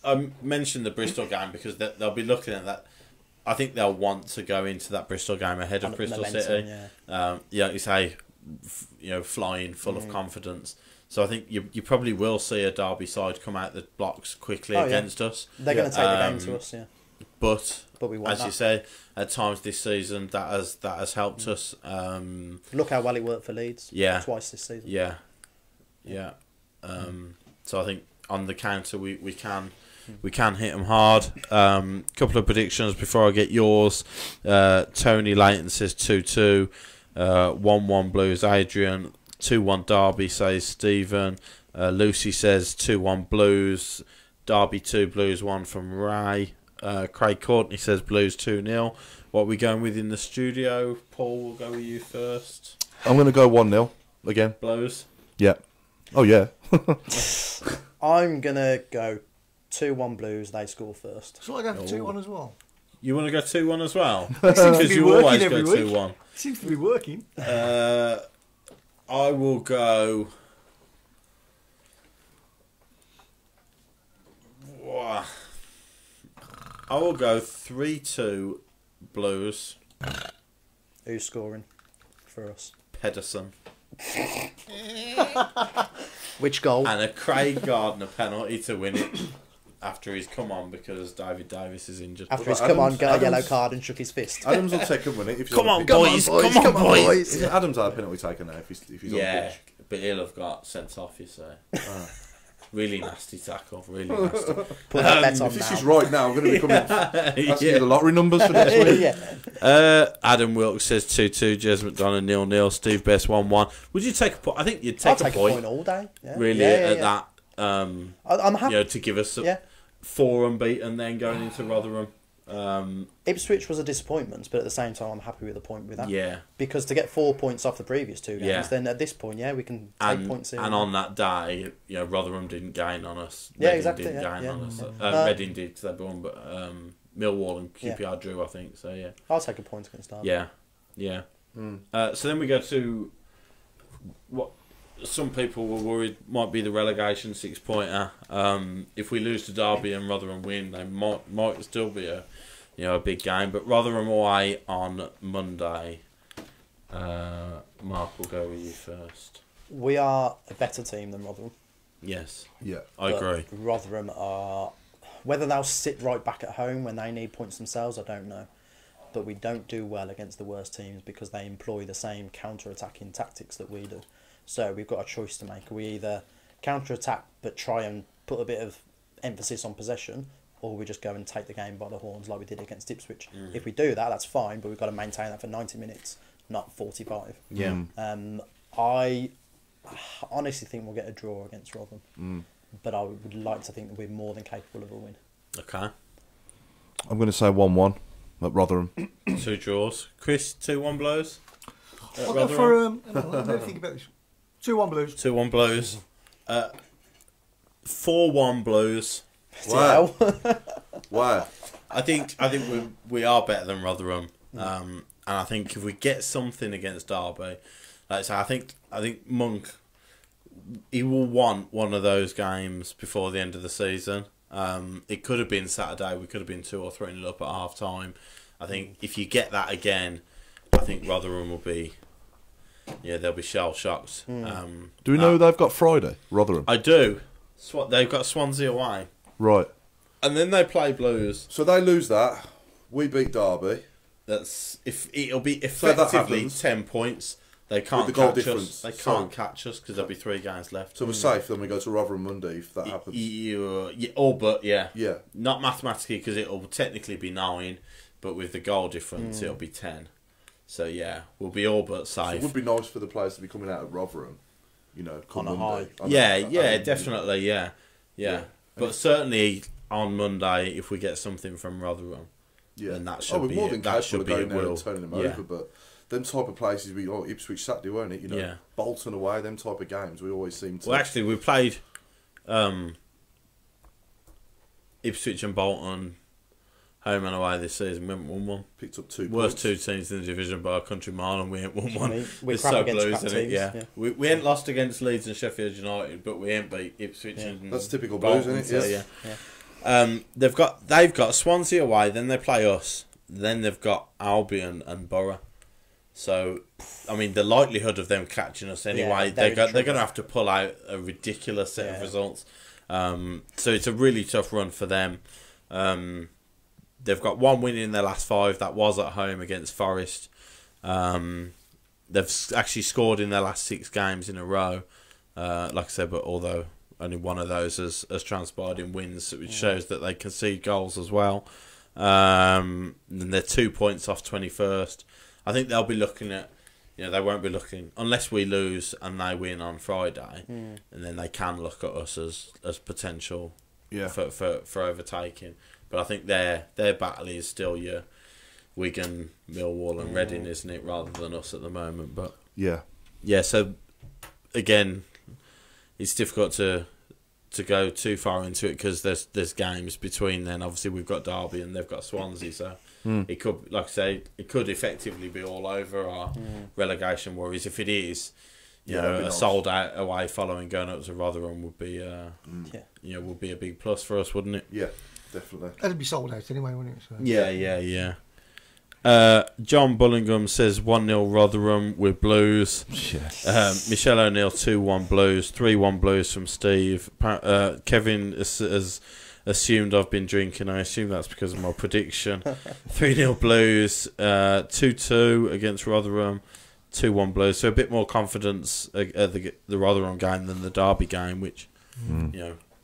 I mentioned the Bristol game because they'll be looking at that. I think they'll want to go into that Bristol game ahead of Bristol City. Yeah, you say, flying full of confidence. So I think you probably will see a Derby side come out the blocks quickly against us. They're going to take the game to us, yeah. But we want as you say, at times this season that has helped us. Look how well it worked for Leeds. Yeah, twice this season. Yeah. So I think on the counter we can hit them hard. Couple of predictions before I get yours. Tony Layton says 2-2. 1-1 Blues. Adrian 2-1 Derby says Stephen. Lucy says 2-1 Blues. Derby 2 Blues 1 from Ray. Craig Courtney says Blues 2-0. What are we going with in the studio? Paul, we'll go with you first. I'm going to go 1-0 again. Blues? Yeah. Oh, yeah. I'm going to go 2-1 Blues. They score first. So I go for 2-1 as well. You want to go 2-1 as well? Because you always go 2-1. Seems to be working. I will go... I will go 3-2 Blues. Who's scoring for us? Pedersen. Which goal? And a Craig Gardner penalty to win it after he's come on because David Davis is injured. After he's come on, got a yellow card and shook his fist. Adams will take a win it. Come on, boys! Come on, boys! Adams had a penalty taken now if he's on the pitch. But he'll have got sent off, you say. Really nasty tackle, really nasty. Put that bet on if this now. is right now, I'm going to be coming asking you the lottery numbers for next week. Adam Wilkes says 2-2, Jez McDonough 0-0, Steve Best 1-1. Would you take a point? I think you'd take a point all day. Yeah. Really, at that. I'm happy. To give us 4 unbeaten then going into Rotherham. Ipswich was a disappointment, but at the same time, I'm happy with the point with that. Yeah. Because to get 4 points off the previous 2 games, then at this point, we can take points in. And on that day, Rotherham didn't gain on us. Reading didn't gain on us. Reading did because they won, but Millwall and QPR drew, I think. So yeah. I'll take a point against Derby. Yeah. So then we go to what some people were worried might be the relegation 6-pointer. If we lose to Derby and Rotherham win, they might still be a big game. But Rotherham away on Monday. Mark, we'll go with you first. We are a better team than Rotherham. Yes. Yeah. I agree. Rotherham are... Whether they'll sit right back at home when they need points themselves, I don't know. But we don't do well against the worst teams because they employ the same counter-attacking tactics that we do. So we've got a choice to make. We either counter-attack but try and put a bit of emphasis on possession, or we just go and take the game by the horns like we did against Ipswich. If we do that, that's fine, but we've got to maintain that for 90 minutes, not 45. Yeah. I honestly think we'll get a draw against Rotherham, but I would like to think that we're more than capable of a win. Okay. I'm going to say 1-1 at Rotherham. 2 draws. Chris, 2-1 Blues? I'll go for... let me think about this. 2-1 Blues. 2-1 Blues. 4-1 Blues. Wow. Wow. I think we are better than Rotherham, and I think if we get something against Derby, like I say, I think Monk, he will want one of those games before the end of the season. It could have been Saturday. We could have been 2 or 3 up at half time. I think if you get that again, I think Rotherham will be. Yeah, they'll be shell shocked. Do we know who they've got Friday? Rotherham. I do. They've got Swansea away. Right. And then they play Blues. So they lose that. We beat Derby. That's it'll be effectively 10 points. They can't catch us. They can't catch us because there'll be 3 games left. So we're safe. Then we go to Rotherham Monday if that happens. Yeah. Not mathematically because it'll technically be 9, but with the goal difference it'll be 10. So yeah, we'll be all but safe. So it would be nice for the players to be coming out of Rotherham, come on a Monday. high. Definitely, yeah. But certainly on Monday, if we get something from Rotherham, then that should be more than that should be going it. There and turning them over, but them type of places Ipswich Saturday, weren't it? Bolton away, them type of games we always seem to. Well, actually, we played Ipswich and Bolton. Home and away this season, we haven't won one. Picked up 2 Worst points. 2 teams in the division by a country mile, and we ain't won one. We're crap against crap teams. Yeah. We ain't lost against Leeds and Sheffield United, but we ain't beat Ipswich and that's typical Bolton, Blues, isn't it? Yeah. They've got Swansea away, then they play us, then they've got Albion and Borough. So, I mean, the likelihood of them catching us anyway, they're going to have to pull out a ridiculous set of results. So it's a really tough run for them. They've got one win in their last 5. That was at home against Forest. They've actually scored in their last 6 games in a row. Like I said, but although only one of those has transpired in wins, which shows that they concede goals as well. And they're 2 points off 21st. I think they'll be looking at, they won't be looking, unless we lose and they win on Friday, and then they can look at us as potential for overtaking. But I think their battle is still your Wigan, Millwall and Reading, isn't it, rather than us at the moment. But yeah, so again, it's difficult to go too far into it because there's games between then. Obviously, we've got Derby and they've got Swansea, so it could, like I say, it could effectively be all over our relegation worries. If it is, a sold out away following going up to Rotherham would be would be a big plus for us, wouldn't it? Yeah, definitely. That'd be sold out anyway, wouldn't it? So. Yeah. John Bullingham says 1-0 Rotherham with Blues. Yes. Michelle O'Neill 2-1 Blues, 3-1 Blues from Steve. Kevin has assumed I've been drinking. I assume that's because of my prediction. 3-0 Blues, 2-2 against Rotherham, 2-1 Blues. So a bit more confidence at the Rotherham game than the Derby game, which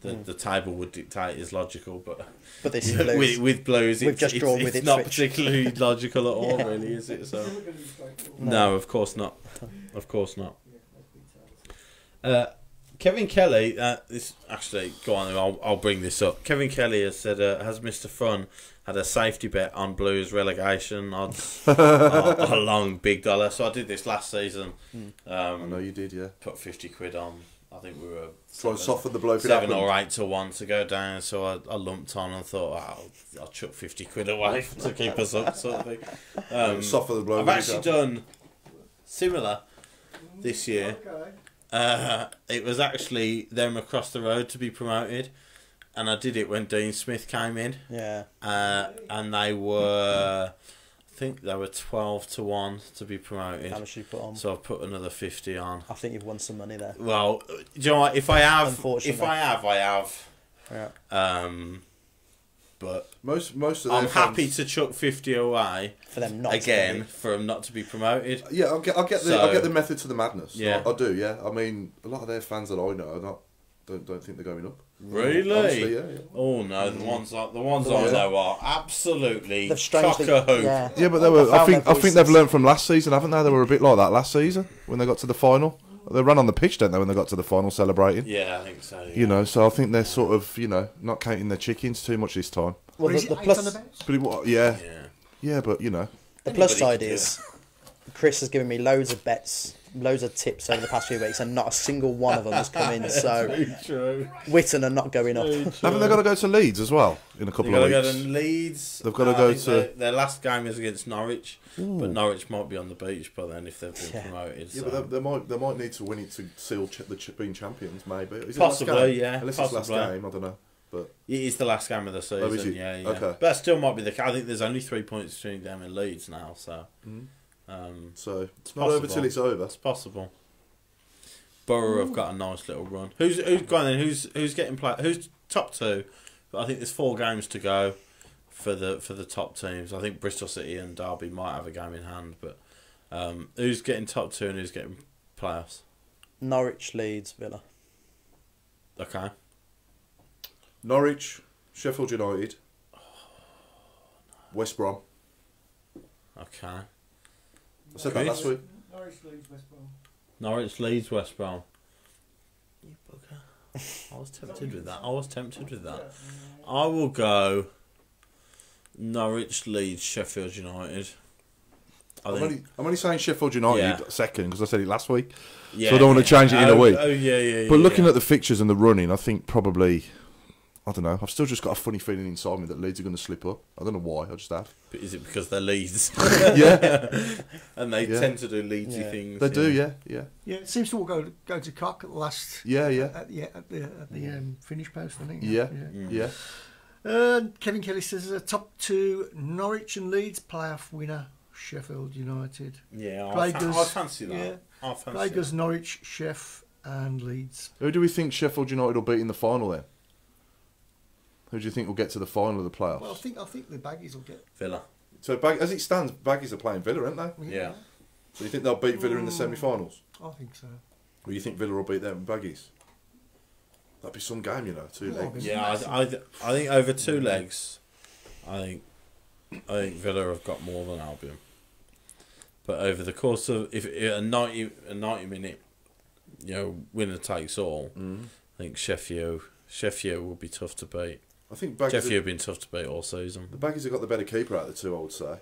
the table would dictate is logical, but this is Blues. With Blues, it's not particularly logical at all, really, is it? So no, of course not. Of course not. Kevin Kelly, this actually, go on, I'll bring this up. Kevin Kelly has said, has Mr. Fun had a safety bet on Blues relegation odds a long big dollar. So I did this last season. I know you did, yeah. Put 50 quid on. I think we were trying to soften the blow. 7 or 8 to 1 to go down. So I lumped on and thought, I'll chuck 50 quid away to keep us up, sort of thing. Soften the blow. I've actually done similar this year. It was actually them across the road to be promoted, and I did it when Dean Smith came in. Yeah. And they were, I think they were 12 to 1 to be promoted. How much you put on? So I've put another 50 on. I think you've won some money there. Well, do you know what? If I have. Yeah. But most of I'm happy to chuck 50 away for them not for them not to be promoted. Yeah, I'll get the method to the madness. Yeah, I do. Yeah, I mean, a lot of their fans that I know don't think they're going up. Really? Honestly, yeah. Oh no, the ones I know are absolutely strangely, cock-a-hoop. Yeah, but they were. I think they've learned from last season, haven't they? They were a bit like that last season when they got to the final. They ran on the pitch, don't they, when they got to the final celebrating? Yeah, I think so. Yeah. So I think they're sort of, not counting their chickens too much this time. Well, the plus, but the plus side is Chris has given me loads of bets, loads of tips over the past few weeks, and not a single one of them has come in. So Witten are not going up. Haven't they got to go to Leeds as well in a couple of weeks? They've got to go to Leeds. They've got to go to their last game is against Norwich. Ooh. But Norwich might be on the beach by then if they've been promoted. Yeah, but they might need to win it to seal being champions, maybe. Is possibly, yeah. Unless it's last game, I don't know. But it is the last game of the season. Oh, is it? Yeah. Okay. But that still might be the case. I think there's only 3 points between them and Leeds now, so. So it's not over till it's over. It's possible. Borough have got a nice little run. Who's gone then? Who's getting play? Who's top 2? I think there's 4 games to go for the top teams. I think Bristol City and Derby might have a game in hand, but who's getting top 2 and who's getting playoffs? Norwich, Leeds, Villa. Okay. Norwich, Sheffield United, West Brom. Okay. I said that last week. Norwich, Leeds, West Brom. Norwich, Leeds, West Brom. You bugger. I was tempted with that. I will go Norwich, Leeds, Sheffield United. I'm only saying Sheffield United second because I said it last week. Yeah, so I don't want to change it in a week. Oh, yeah. But looking at the fixtures and the running, I think probably, I don't know, I've still just got a funny feeling inside me that Leeds are going to slip up. I don't know why, I just have. But is it because they're Leeds? Yeah. And they tend to do Leedsy things. They do, yeah. Yeah, it seems to all go to cock at the last. Yeah. At the finish post, I think. Yeah. Kevin Kelly says top 2 Norwich and Leeds, playoff winner Sheffield United. Yeah, I fancy that. Yeah. I fancy Tigers, Norwich, Sheff, and Leeds. Who do we think Sheffield United will beat in the final then? Who do you think will get to the final of the playoffs? Well, I think the Baggies will get Villa. So as it stands, Baggies are playing Villa, aren't they? Yeah. So you think they'll beat Villa in the semi-finals? I think so. Or you think Villa will beat them Baggies? That'd be some game, 2 legs. Yeah, I think over 2 legs, I think Villa have got more than Albion. But over the course of a 90 minute, winner takes all, I think Sheffield will be tough to beat. I think Sheffield have been tough to beat all season. The Baggies have got the better keeper out of the two, I would say.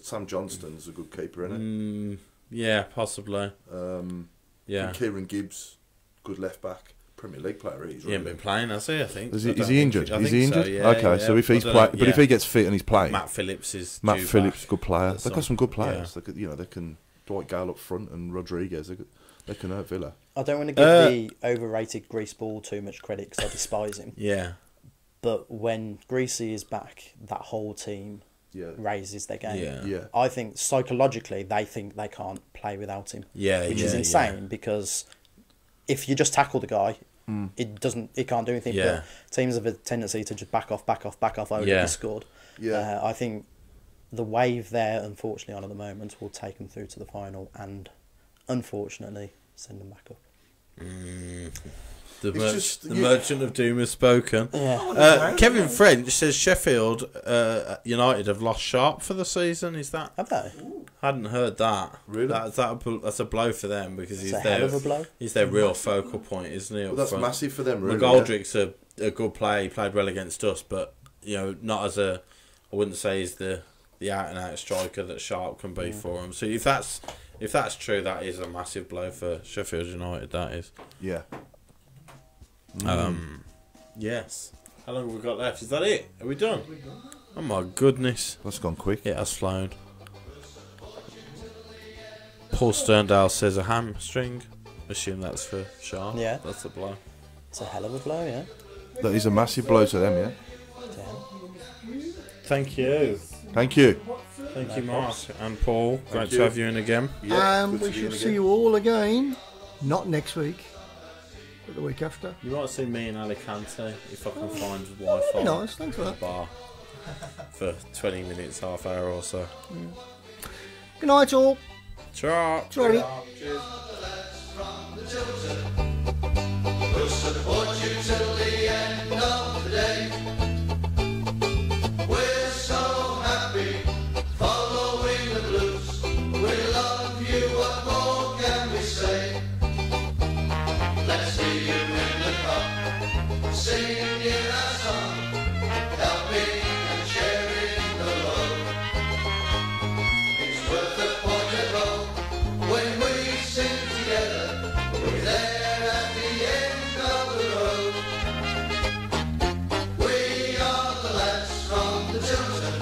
Sam Johnston's a good keeper, isn't it? Yeah, possibly. And Kieran Gibbs, good left back, Premier League player. He hasn't been playing, has he? I think. Is he injured? Is he injured? So, yeah, okay, so if he's playing, but if he gets fit and he's playing, Matt Phillips is good player. They've got some good players. Yeah. They can Dwight Gale up front and Rodriguez. They can hurt Villa. I don't want to give the overrated Grease Ball too much credit because I despise him. Yeah. But when Greasy is back, that whole team raises their game. Yeah. I think psychologically they think they can't play without him. Yeah, which is insane because if you just tackle the guy, it can't do anything. Yeah. But teams have a tendency to just back off. Only if he scored. Yeah. I think the wave they're unfortunately on at the moment will take them through to the final and unfortunately send them back up. The Merchant of Doom has spoken. Yeah. Kevin French says Sheffield United have lost Sharp for the season. Is that? Have they? Hadn't heard that. Really? That's a blow for them because It's a hell of a blow. He's their real focal point, isn't he? Well, that's massive for them. Really. McGoldrick's a good player. He played well against us, but not as a. I wouldn't say he's the out and out striker that Sharp can be for him. So if that's true, that is a massive blow for Sheffield United. That is. Yeah. Yes. How long have we got left? Is that it? Are we done? Oh my goodness. That's gone quick. It has flown. Paul Sterndale says a hamstring. Assume that's for Sharp. Yeah. That's a blow. It's a hell of a blow, yeah. That is a massive blow to them, yeah. Thank you. Thank you. Thank you, Mark and Paul. Great to have you in again. Yeah, we should see you all again. Not next week, but the week after. You might see me in Alicante if I can find Wi-Fi. Nice, thanks for that. Bar for 20 minutes, half hour or so. Good night, all. Ciao. Sorry. Cheers. We'll support you till the end of the day. We're so happy following the blues. We love you, what more can we say? Let's see you in the pub, singing our song, helping and sharing the load. It's worth the point of all when we sing together. We're there at the end of the road. We are the lads from the Tilton.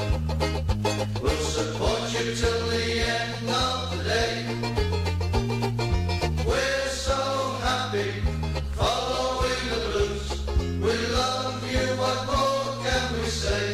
We'll support you till the end of the day. We're so happy following the blues. We love you, what more can we say?